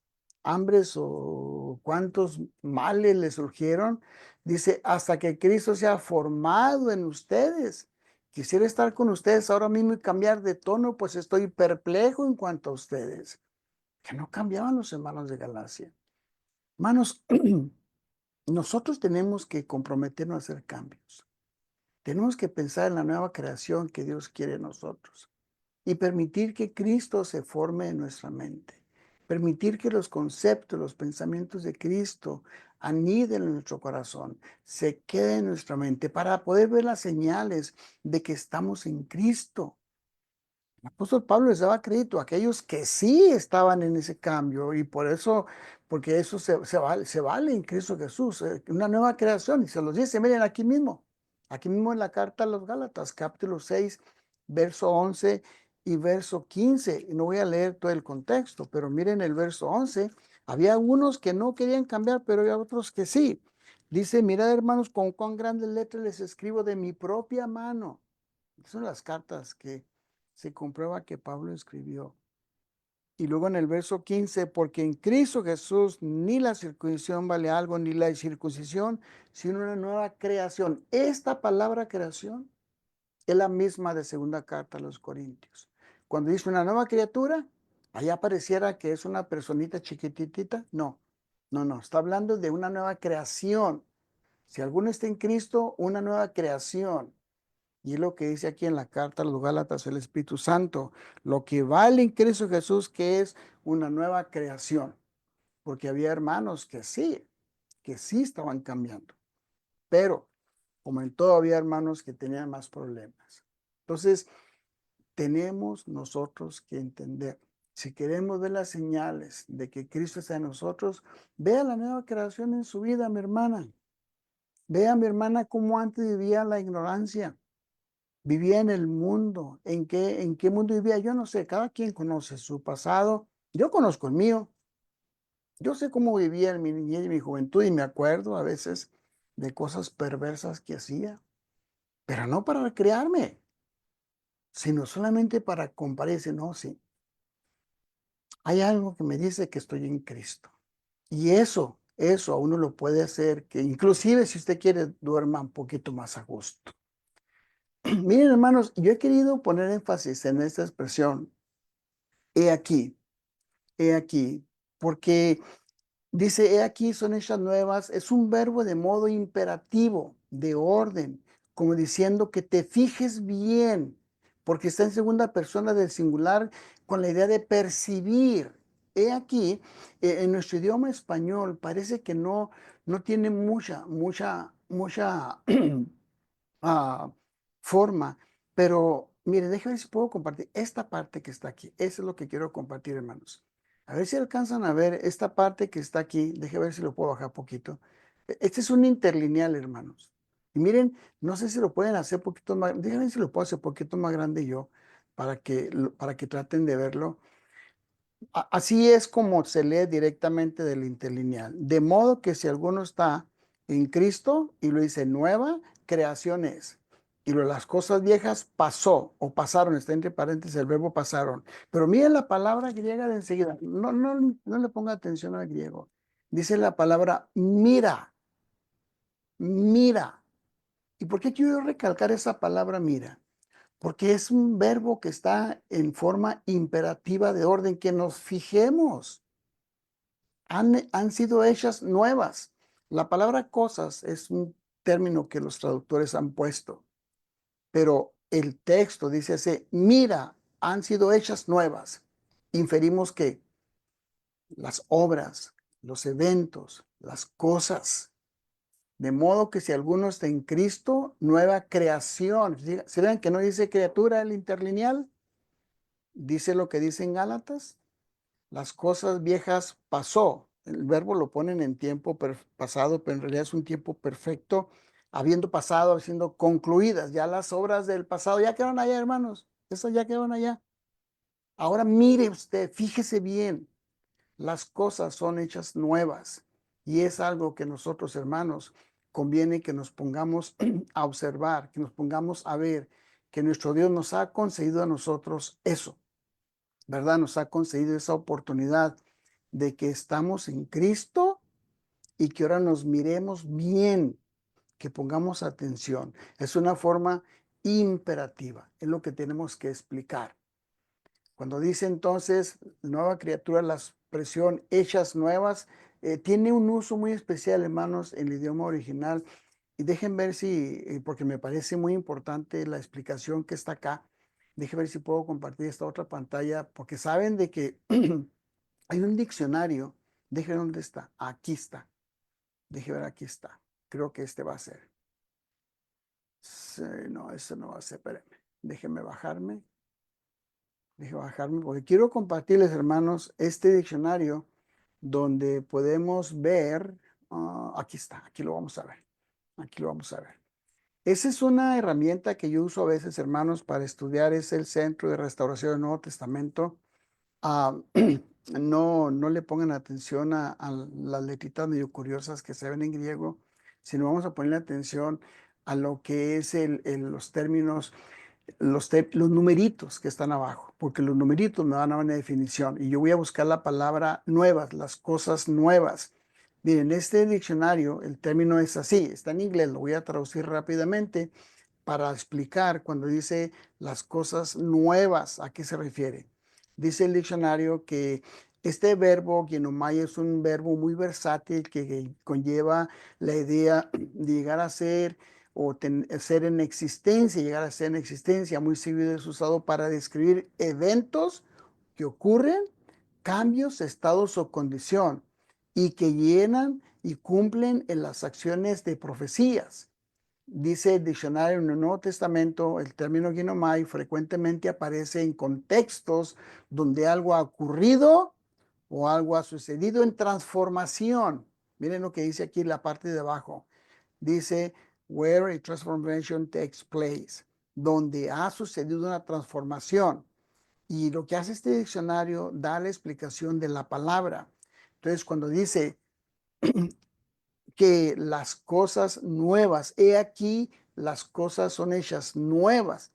hambres o cuántos males le surgieron. Dice, hasta que Cristo sea formado en ustedes. Quisiera estar con ustedes ahora mismo y cambiar de tono, pues estoy perplejo en cuanto a ustedes. Que no cambiaban los hermanos de Galacia. Hermanos, nosotros tenemos que comprometernos a hacer cambios. Tenemos que pensar en la nueva creación que Dios quiere en nosotros y permitir que Cristo se forme en nuestra mente. Permitir que los conceptos, los pensamientos de Cristo aniden en nuestro corazón, se queden en nuestra mente para poder ver las señales de que estamos en Cristo. El apóstol Pablo les daba crédito a aquellos que sí estaban en ese cambio y por eso, porque eso se vale en Cristo Jesús, una nueva creación. Y se los dice, miren aquí mismo en la carta a los Gálatas, capítulo 6, verso 11 y verso 15. Y no voy a leer todo el contexto, pero miren el verso 11. Había unos que no querían cambiar, pero había otros que sí. Dice, mirad hermanos, con cuán grandes letras les escribo de mi propia mano. Son las cartas que se comprueba que Pablo escribió. Y luego en el verso 15, porque en Cristo Jesús ni la circuncisión vale algo, ni la circuncisión, sino una nueva creación. Esta palabra creación es la misma de segunda carta a los Corintios. Cuando dice una nueva criatura, allá pareciera que es una personita chiquititita. No, no, no, está hablando de una nueva creación. Si alguno está en Cristo, una nueva creación. Y es lo que dice aquí en la carta a los Gálatas el Espíritu Santo, lo que vale en Cristo Jesús, que es una nueva creación. Porque había hermanos que sí estaban cambiando. Pero, como en todo, había hermanos que tenían más problemas. Entonces, tenemos nosotros que entender. Si queremos ver las señales de que Cristo está en nosotros, vea la nueva creación en su vida, mi hermana. Vea, mi hermana, cómo antes vivía la ignorancia. Vivía en el mundo. En qué mundo vivía? Yo no sé, cada quien conoce su pasado. Yo conozco el mío. Yo sé cómo vivía en mi niñez y mi juventud y me acuerdo a veces de cosas perversas que hacía, pero no para recrearme, sino solamente para compararse. No, sí, hay algo que me dice que estoy en Cristo. Y eso a uno lo puede hacer que inclusive si usted quiere duerma un poquito más a gusto. Miren, hermanos, yo he querido poner énfasis en esta expresión. He aquí. He aquí, porque dice, he aquí son hechas nuevas, es un verbo de modo imperativo, de orden, como diciendo que te fijes bien, porque está en segunda persona del singular con la idea de percibir. He aquí, en nuestro idioma español parece que no tiene mucha ah, forma, pero mire, déjame ver si puedo compartir esta parte que está aquí. Eso es lo que quiero compartir, hermanos. A ver si alcanzan a ver esta parte que está aquí. Deje ver si lo puedo bajar poquito. Este es un interlineal, hermanos. Y miren, no sé si lo pueden hacer poquito más. Déjenme ver si lo puedo hacer poquito más grande yo para que traten de verlo. Así es como se lee directamente del interlineal. De modo que si alguno está en Cristo y lo dice nueva creación es. Y las cosas viejas pasó o pasaron, está entre paréntesis el verbo pasaron. Pero miren la palabra griega de enseguida. No le ponga atención al griego. Dice la palabra mira, mira. ¿Y por qué quiero recalcar esa palabra mira? Porque es un verbo que está en forma imperativa de orden, que nos fijemos. Han sido hechas nuevas. La palabra cosas es un término que los traductores han puesto, pero el texto dice así, mira, han sido hechas nuevas. Inferimos que las obras, los eventos, las cosas, de modo que si alguno está en Cristo, nueva creación. ¿Se ven que no dice criatura el interlineal? Dice lo que dice en Gálatas. Las cosas viejas pasó. El verbo lo ponen en tiempo pasado, pero en realidad es un tiempo perfecto, habiendo pasado, siendo concluidas. Ya las obras del pasado ya quedaron allá, hermanos. Esas ya quedaron allá. Ahora mire usted, fíjese bien, las cosas son hechas nuevas. Y es algo que nosotros, hermanos, conviene que nos pongamos a observar, que nos pongamos a ver, que nuestro Dios nos ha concedido a nosotros eso, ¿verdad? Nos ha concedido esa oportunidad de que estamos en Cristo y que ahora nos miremos bien, que pongamos atención. Es una forma imperativa, es lo que tenemos que explicar. Cuando dice entonces nueva criatura, la expresión hechas nuevas, tiene un uso muy especial, hermanos, en el idioma original. Y dejen ver si, porque me parece muy importante la explicación que está acá. Dejen ver si puedo compartir esta otra pantalla, porque saben de que hay un diccionario. Dejen ver dónde está. Aquí está. Dejen ver, aquí está. Creo que este va a ser. Sí, no, eso no va a ser. Espérenme. Déjenme bajarme. Déjenme bajarme, porque quiero compartirles, hermanos, este diccionario donde podemos ver. Aquí está. Aquí lo vamos a ver. Aquí lo vamos a ver. Esa es una herramienta que yo uso a veces, hermanos, para estudiar. Es el Centro de Restauración del Nuevo Testamento. Ah, no le pongan atención a las letritas medio curiosas que se ven en griego, sino vamos a ponerle atención a lo que es los términos, los numeritos que están abajo, porque los numeritos me van a dar una definición y yo voy a buscar la palabra nuevas, las cosas nuevas. Miren, este diccionario, el término es así, está en inglés, lo voy a traducir rápidamente para explicar cuando dice las cosas nuevas, ¿a qué se refiere? Dice el diccionario que este verbo, ginomai, es un verbo muy versátil que conlleva la idea de llegar a ser o ser en existencia, llegar a ser en existencia. Muy seguido es usado para describir eventos que ocurren, cambios, estados o condición, y que llenan y cumplen en las acciones de profecías. Dice el diccionario en el Nuevo Testamento, el término ginomai frecuentemente aparece en contextos donde algo ha ocurrido o algo ha sucedido en transformación. Miren lo que dice aquí en la parte de abajo. Dice, where a transformation takes place, donde ha sucedido una transformación. Y lo que hace este diccionario da la explicación de la palabra. Entonces, cuando dice que las cosas nuevas, he aquí, las cosas son hechas nuevas,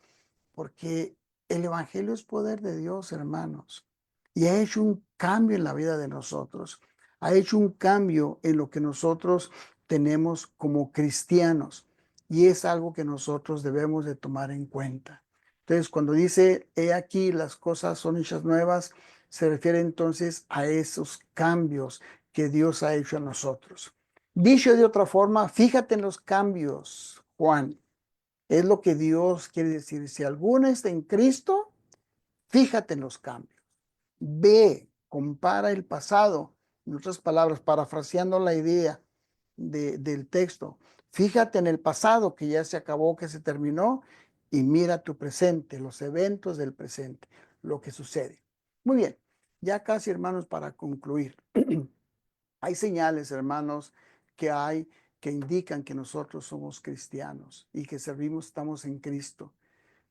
porque el Evangelio es poder de Dios, hermanos, y ha hecho un cambio en la vida de nosotros, ha hecho un cambio en lo que nosotros tenemos como cristianos, y es algo que nosotros debemos de tomar en cuenta. Entonces, cuando dice, he aquí, las cosas son hechas nuevas, se refiere entonces a esos cambios que Dios ha hecho en nosotros. Dicho de otra forma, fíjate en los cambios, Juan. Es lo que Dios quiere decir. Si alguno está en Cristo, fíjate en los cambios. Ve, compara el pasado. En otras palabras, parafraseando la idea del texto. Fíjate en el pasado que ya se acabó, que se terminó, y mira tu presente, los eventos del presente, lo que sucede. Muy bien. Ya casi, hermanos, para concluir. Hay señales, hermanos, que indican que nosotros somos cristianos y que servimos, estamos en Cristo.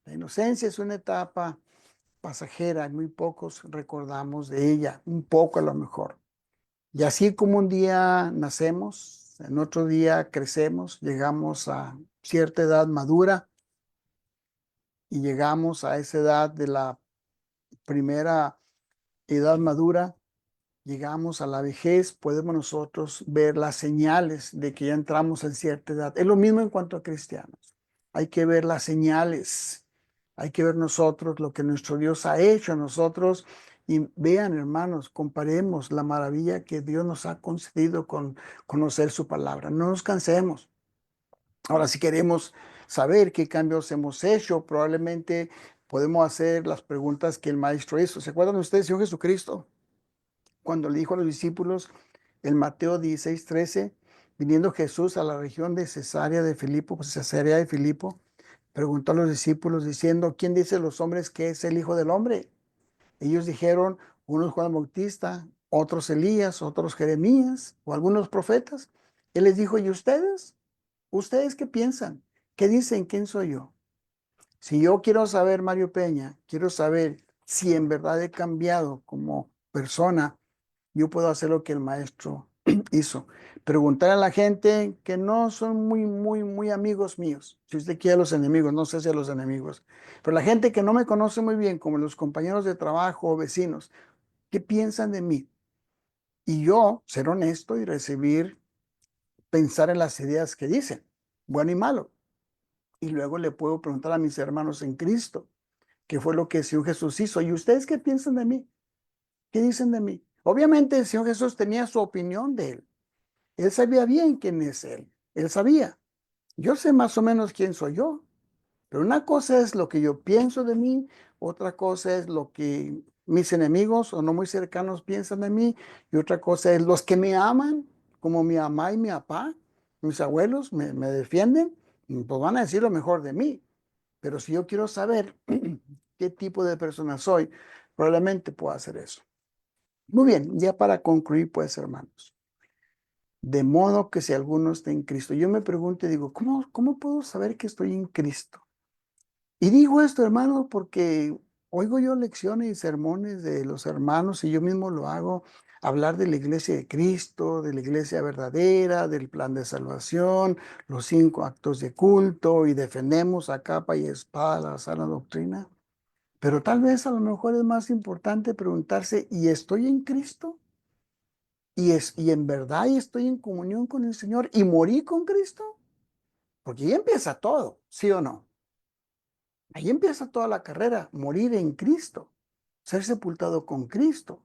La inocencia es una etapa pasajera, muy pocos recordamos de ella, un poco a lo mejor. Y así como un día nacemos, en otro día crecemos, llegamos a cierta edad madura y llegamos a esa edad de la primera edad madura, llegamos a la vejez, podemos nosotros ver las señales de que ya entramos en cierta edad. Es lo mismo en cuanto a cristianos. Hay que ver las señales, hay que ver nosotros lo que nuestro Dios ha hecho a nosotros. Y vean, hermanos, comparemos la maravilla que Dios nos ha concedido con conocer su palabra. No nos cansemos. Ahora, si queremos saber qué cambios hemos hecho, probablemente podemos hacer las preguntas que el maestro hizo. ¿Se acuerdan ustedes, Señor Jesucristo? Cuando le dijo a los discípulos en Mateo 16:13, viniendo Jesús a la región de Cesarea de Filipo, pues Cesarea de Filipo, preguntó a los discípulos diciendo, ¿quién dice los hombres que es el Hijo del Hombre? Ellos dijeron, unos Juan Bautista, otros Elías, otros Jeremías o algunos profetas. Él les dijo, ¿y ustedes? ¿Ustedes qué piensan? ¿Qué dicen? ¿Quién soy yo? Si yo quiero saber, Mario Peña, quiero saber si en verdad he cambiado como persona, yo puedo hacer lo que el maestro hizo. Preguntar a la gente que no son muy amigos míos. Si usted quiere a los enemigos, no sé si a los enemigos, pero la gente que no me conoce muy bien, como los compañeros de trabajo o vecinos, ¿qué piensan de mí? Y yo ser honesto y pensar en las ideas que dicen, bueno y malo. Y luego le puedo preguntar a mis hermanos en Cristo, ¿qué fue lo que el Señor Jesús hizo? ¿Y ustedes qué piensan de mí? ¿Qué dicen de mí? Obviamente el Señor Jesús tenía su opinión de él. Él sabía bien quién es él. Él sabía. Yo sé más o menos quién soy yo. Pero una cosa es lo que yo pienso de mí, otra cosa es lo que mis enemigos o no muy cercanos piensan de mí, y otra cosa es los que me aman, como mi mamá y mi papá, mis abuelos me defienden, pues van a decir lo mejor de mí. Pero si yo quiero saber qué tipo de persona soy, probablemente pueda hacer eso. Muy bien, ya para concluir, pues, hermanos. De modo que si alguno está en Cristo, yo me pregunto y digo, ¿cómo puedo saber que estoy en Cristo? Y digo esto, hermano, porque oigo yo lecciones y sermones de los hermanos y yo mismo lo hago, hablar de la iglesia de Cristo, de la iglesia verdadera, del plan de salvación, los 5 actos de culto y defendemos a capa y espada la sana doctrina. Pero tal vez a lo mejor es más importante preguntarse, ¿y estoy en Cristo? ¿Y en verdad estoy en comunión con el Señor y morí con Cristo? Porque ahí empieza todo, ¿sí o no? Ahí empieza toda la carrera, morir en Cristo, ser sepultado con Cristo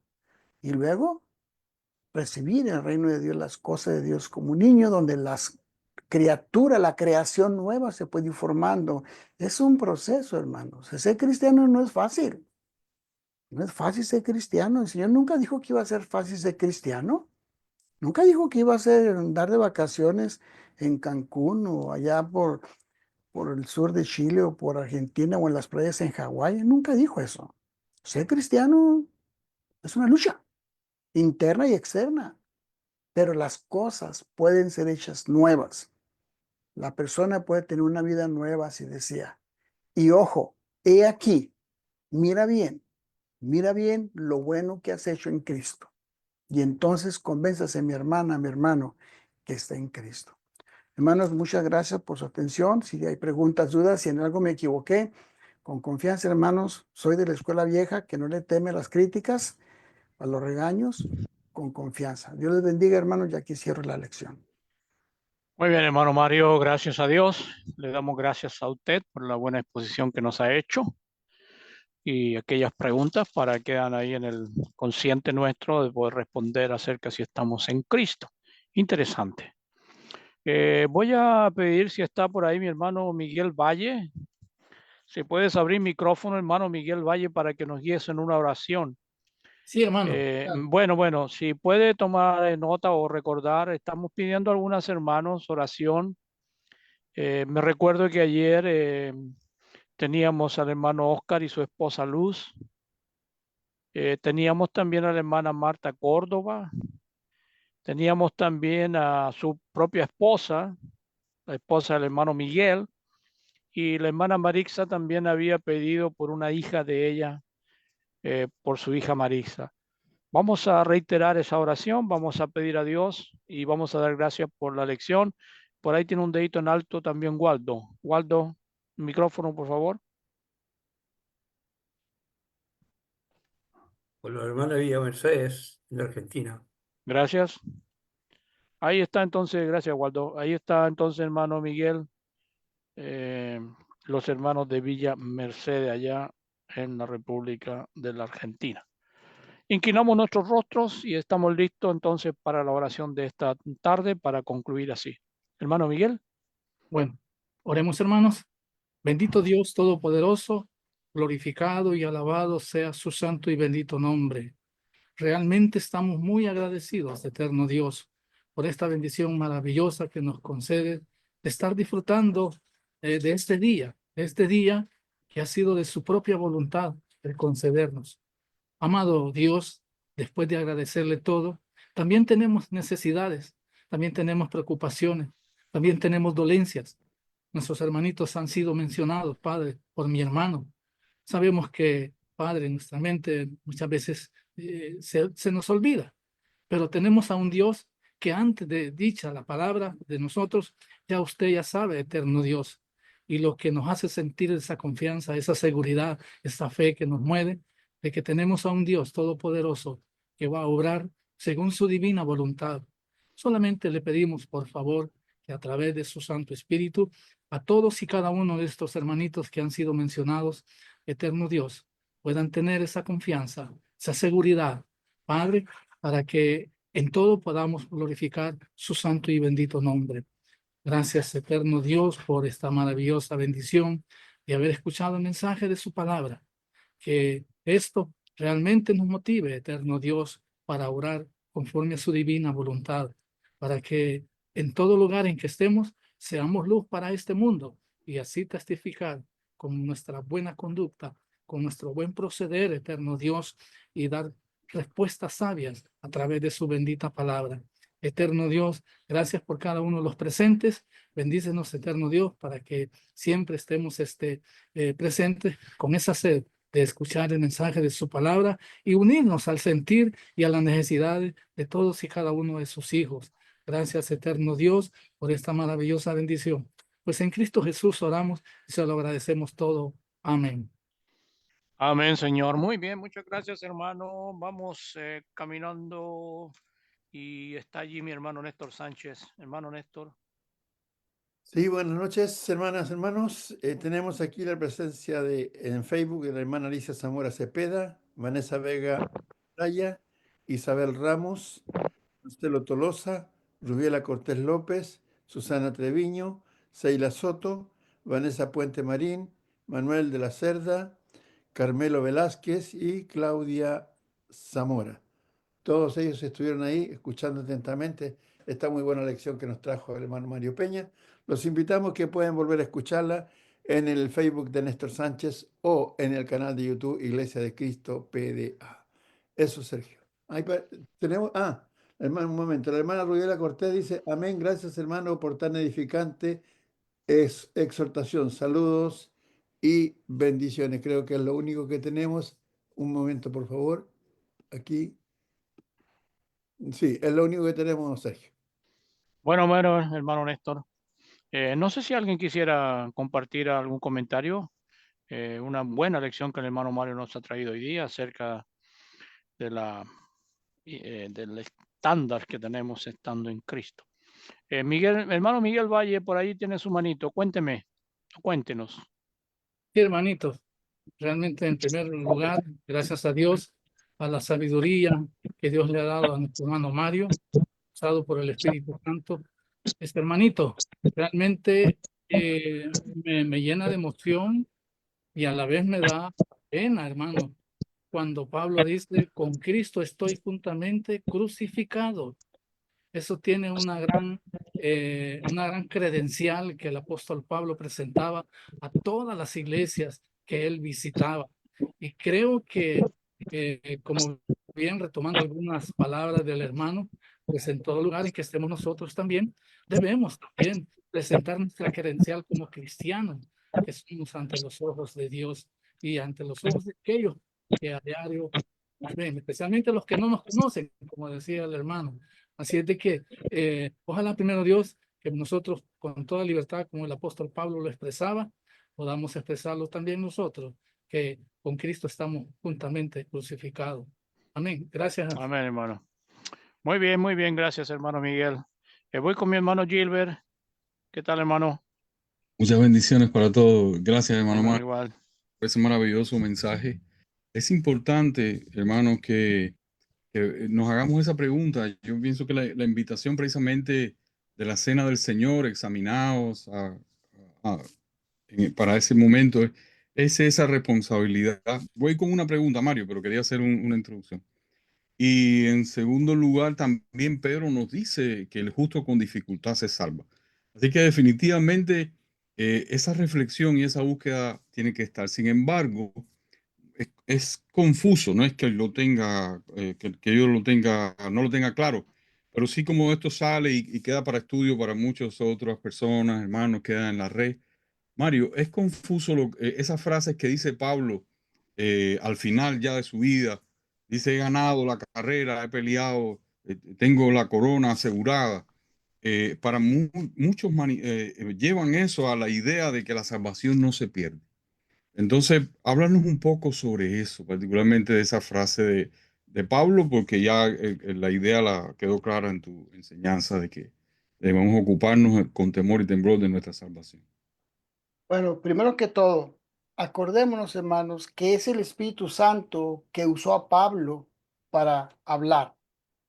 y luego recibir en el reino de Dios las cosas de Dios como un niño, donde las criaturas, la creación nueva se puede ir formando. Es un proceso, hermanos. Ser cristiano no es fácil. No es fácil ser cristiano. El Señor nunca dijo que iba a ser fácil ser cristiano. Nunca dijo que iba a ser andar de vacaciones en Cancún o allá por el sur de Chile o por Argentina o en las playas en Hawái. Nunca dijo eso. Ser cristiano es una lucha interna y externa, pero las cosas pueden ser hechas nuevas. La persona puede tener una vida nueva si desea. Y ojo, he aquí, mira bien lo bueno que has hecho en Cristo. Y entonces convénzase, mi hermana, mi hermano, que está en Cristo. Hermanos, muchas gracias por su atención. Si hay preguntas, dudas, si en algo me equivoqué, con confianza, hermanos, soy de la escuela vieja que no le teme a las críticas, a los regaños, con confianza. Dios les bendiga, hermanos, y aquí cierro la lección. Muy bien, hermano Mario, gracias a Dios. Le damos gracias a usted por la buena exposición que nos ha hecho y aquellas preguntas para quedan ahí en el consciente nuestro de poder responder acerca si estamos en Cristo. Interesante. Voy a pedir si está por ahí mi hermano Miguel Valle. Si puedes abrir micrófono, hermano Miguel Valle, para que nos guíes en una oración. Sí, hermano. Bueno, si puede tomar nota o recordar, estamos pidiendo a algunos hermanos oración. Me recuerdo que ayer teníamos al hermano Oscar y su esposa Luz. Teníamos también a la hermana Marta Córdoba. Teníamos también a su propia esposa, la esposa del hermano Miguel, y la hermana Marixa también había pedido por una hija de ella, por su hija Marixa. Vamos a reiterar esa oración, vamos a pedir a Dios y vamos a dar gracias por la lección. Por ahí tiene un dedito en alto también Waldo. Waldo, micrófono, por favor. Por los hermanos de Villa Mercedes, de Argentina. Gracias. Ahí está entonces, gracias Waldo. Ahí está entonces, hermano Miguel, los hermanos de Villa Mercedes allá en la República de la Argentina. Inclinamos nuestros rostros y estamos listos entonces para la oración de esta tarde para concluir así. Hermano Miguel. Bueno, oremos, hermanos. Bendito Dios Todopoderoso, glorificado y alabado sea su santo y bendito nombre. Realmente estamos muy agradecidos, eterno Dios, por esta bendición maravillosa que nos concede de estar disfrutando de este día que ha sido de su propia voluntad el concedernos. Amado Dios, después de agradecerle todo, también tenemos necesidades, también tenemos preocupaciones, también tenemos dolencias. Nuestros hermanitos han sido mencionados, Padre, por mi hermano. Sabemos que, Padre, nuestra mente muchas veces se nos olvida, pero tenemos a un Dios que antes de dicha la palabra de nosotros, ya usted ya sabe, eterno Dios, y lo que nos hace sentir esa confianza, esa seguridad, esa fe que nos mueve, de que tenemos a un Dios todopoderoso que va a obrar según su divina voluntad. Solamente le pedimos, por favor, que a través de su Santo Espíritu, a todos y cada uno de estos hermanitos que han sido mencionados, eterno Dios, puedan tener esa confianza, esa seguridad, Padre, para que en todo podamos glorificar su santo y bendito nombre. Gracias, eterno Dios, por esta maravillosa bendición de haber escuchado el mensaje de su palabra. Que esto realmente nos motive, eterno Dios, para orar conforme a su divina voluntad, para que en todo lugar en que estemos seamos luz para este mundo y así testificar con nuestra buena conducta, con nuestro buen proceder, eterno Dios, y dar respuestas sabias a través de su bendita palabra. Eterno Dios, gracias por cada uno de los presentes. Bendícenos, eterno Dios, para que siempre estemos presentes con esa sed de escuchar el mensaje de su palabra y unirnos al sentir y a las necesidades de todos y cada uno de sus hijos. Gracias, eterno Dios, por esta maravillosa bendición. Pues en Cristo Jesús oramos y se lo agradecemos todo. Amén. Amén, Señor. Muy bien, muchas gracias, hermano. Vamos caminando y está allí mi hermano Néstor Sánchez. Hermano Néstor. Sí, buenas noches, hermanas, hermanos. Tenemos aquí la presencia en Facebook de la hermana Alicia Zamora Cepeda, Vanessa Vega Raya, Isabel Ramos, Marcelo Tolosa, Rubiela Cortés López, Susana Treviño, Seila Soto, Vanessa Puente Marín, Manuel de la Cerda, Carmelo Velázquez y Claudia Zamora. Todos ellos estuvieron ahí escuchando atentamente esta muy buena lección que nos trajo el hermano Mario Peña. Los invitamos que pueden volver a escucharla en el Facebook de Néstor Sánchez o en el canal de YouTube Iglesia de Cristo PDA. Eso, Sergio. Tenemos, hermano, un momento. La hermana Rubiela Cortés dice, amén, gracias hermano por tan edificante exhortación. Saludos y bendiciones. Creo que es lo único que tenemos. Un momento, por favor. Aquí. Sí, es lo único que tenemos, Sergio. Bueno, hermano Néstor. No sé si alguien quisiera compartir algún comentario. Una buena lección que el hermano Mario nos ha traído hoy día acerca de del estándar que tenemos estando en Cristo. Hermano Miguel Valle, por ahí tiene su manito. Cuéntenos. Sí, hermanitos, realmente en primer lugar, gracias a Dios, a la sabiduría que Dios le ha dado a nuestro hermano Mario, usado por el Espíritu Santo. Hermanito, realmente me llena de emoción y a la vez me da pena, hermano, cuando Pablo dice, con Cristo estoy juntamente crucificado. Eso tiene una gran credencial que el apóstol Pablo presentaba a todas las iglesias que él visitaba. Y creo que como bien retomando algunas palabras del hermano, pues en todo lugar en que estemos nosotros también, debemos también presentar nuestra credencial como cristianos, que somos ante los ojos de Dios y ante los ojos de aquellos que a diario nos ven, especialmente los que no nos conocen, como decía el hermano. Así es de que ojalá primero Dios que nosotros con toda libertad, como el apóstol Pablo lo expresaba, podamos expresarlo también nosotros, que con Cristo estamos juntamente crucificados. Amén. Gracias. Amén, hermano. Muy bien, gracias, hermano Miguel. Voy con mi hermano Gilbert. ¿Qué tal, hermano? Muchas bendiciones para todos. Gracias, hermano Amén, Mario, igual. por ese maravilloso mensaje. Es importante, hermano, que nos hagamos esa pregunta. Yo pienso que la invitación precisamente de la cena del Señor, examinados para ese momento, es esa responsabilidad. Voy con una pregunta, Mario, pero quería hacer una introducción. Y en segundo lugar, también Pedro nos dice que el justo con dificultad se salva. Así que definitivamente esa reflexión y esa búsqueda tiene que estar. Sin embargo, es confuso, no es que lo tenga, que yo lo tenga, no lo tenga claro, pero sí como esto sale y queda para estudio para muchas otras personas, hermanos, queda en la red. Mario, es confuso esas frases que dice Pablo al final ya de su vida. Dice, he ganado la carrera, he peleado, tengo la corona asegurada. Para muchos llevan eso a la idea de que la salvación no se pierde. Entonces, háblanos un poco sobre eso, particularmente de esa frase de Pablo, porque ya la idea la quedó clara en tu enseñanza de que debemos ocuparnos con temor y temblor de nuestra salvación. Bueno, primero que todo, acordémonos, hermanos, que es el Espíritu Santo que usó a Pablo para hablar,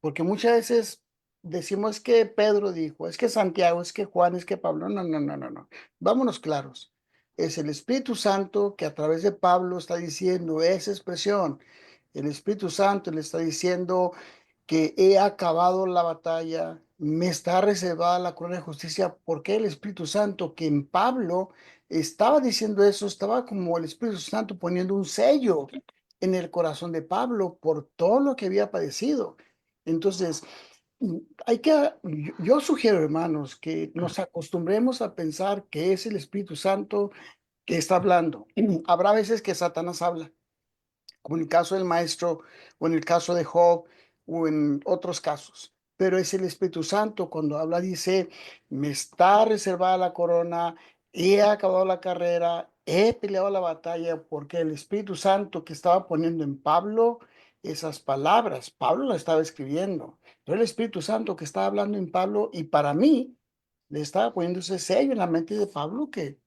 porque muchas veces decimos que Pedro dijo, es que Santiago, es que Juan, es que Pablo. No, no, no, no, no. Vámonos claros. Es el Espíritu Santo que a través de Pablo está diciendo esa expresión. El Espíritu Santo le está diciendo que he acabado la batalla, me está reservada la corona de justicia, porque el Espíritu Santo que en Pablo estaba diciendo eso, estaba como el Espíritu Santo poniendo un sello en el corazón de Pablo por todo lo que había padecido. Entonces, hay que, yo sugiero, hermanos, que nos acostumbremos a pensar que es el Espíritu Santo que está hablando. Habrá veces que Satanás habla, como en el caso del maestro, o en el caso de Job, o en otros casos. Pero es el Espíritu Santo cuando habla, dice, me está reservada la corona, he acabado la carrera, he peleado la batalla, porque el Espíritu Santo que estaba poniendo en Pablo esas palabras, Pablo la estaba escribiendo, pero el Espíritu Santo que estaba hablando en Pablo, y para mí, le estaba poniendo ese sello en la mente de Pablo que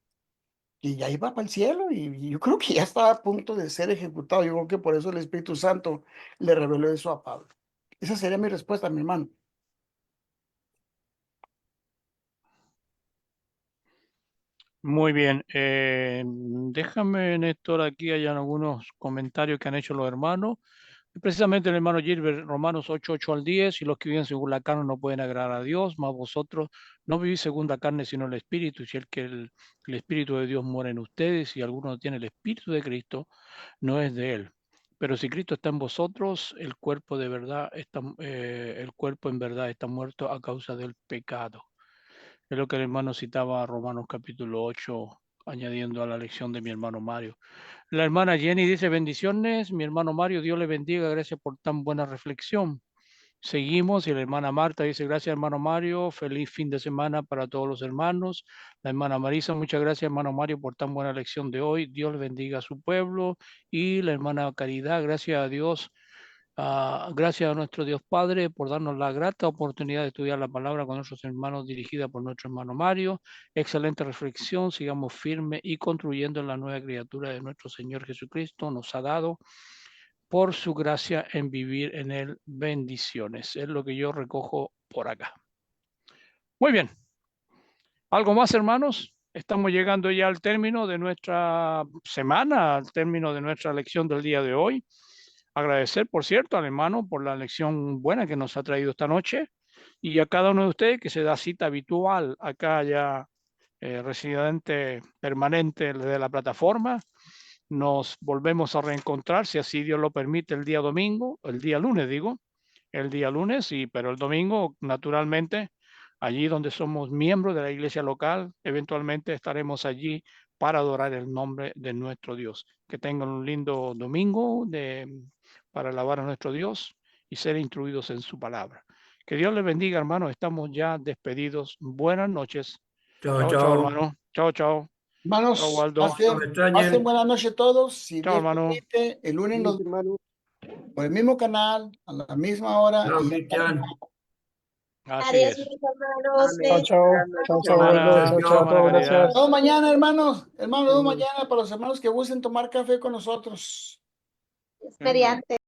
ya iba para el cielo y yo creo que ya estaba a punto de ser ejecutado. Yo creo que por eso el Espíritu Santo le reveló eso a Pablo. Esa sería mi respuesta, mi hermano. Muy bien. Déjame, Néstor, aquí hay algunos comentarios que han hecho los hermanos. Precisamente el hermano Gilbert, Romanos 8, 8 al 10, y los que viven según la carne no pueden agradar a Dios, mas vosotros no vivís según la carne, sino el Espíritu, y si el Espíritu de Dios mora en ustedes, y alguno no tiene el Espíritu de Cristo, no es de él. Pero si Cristo está en vosotros, el cuerpo el cuerpo en verdad está muerto a causa del pecado. Es lo que el hermano citaba Romanos capítulo 8, añadiendo a la lección de mi hermano Mario. La hermana Jenny dice, bendiciones, mi hermano Mario, Dios le bendiga, gracias por tan buena reflexión. Seguimos y la hermana Marta dice, gracias hermano Mario, feliz fin de semana para todos los hermanos. La hermana Marisa, muchas gracias hermano Mario por tan buena lección de hoy, Dios le bendiga a su pueblo. Y la hermana Caridad, gracias a Dios. Gracias a nuestro Dios Padre por darnos la grata oportunidad de estudiar la palabra con nuestros hermanos, dirigida por nuestro hermano Mario. Excelente reflexión, sigamos firmes y construyendo la nueva criatura de nuestro Señor Jesucristo. Nos ha dado por su gracia en vivir en él. Bendiciones. Es lo que yo recojo por acá. Muy bien. ¿Algo más, hermanos? Estamos llegando ya al término de nuestra semana, al término de nuestra lección del día de hoy. Agradecer, por cierto, al hermano por la lección buena que nos ha traído esta noche y a cada uno de ustedes que se da cita habitual acá ya residente permanente de la plataforma. nos volvemos a reencontrar, si así Dios lo permite, el día domingo, el día lunes, digo, el día lunes, pero el domingo, naturalmente, allí donde somos miembros de la iglesia local, eventualmente estaremos allí para adorar el nombre de nuestro Dios. Que tengan un lindo domingo para alabar a nuestro Dios y ser instruidos en su palabra. Que Dios les bendiga, hermanos. Estamos ya despedidos. Buenas noches. Chao, Chao, chao, chao. hermano. Chao, chao. Chao, Hermanos, Waldo. No me pasen extrañen. buena noche todos. Si Chao, Dios hermano. permite, el lunes nos Bendice, hermano. por el mismo canal, a la misma hora. Chao, Y Cristian. Así Adiós, es. mis hermanos. Amén. Chao, Buenas chao, noches, chao, hermano. Waldo, Hermana, chao, chao a hermana todos, Caridad. gracias. Todo mañana, hermanos. Hermanos, todo Amén. mañana para los hermanos que gusten tomar café con nosotros. Dios mediante.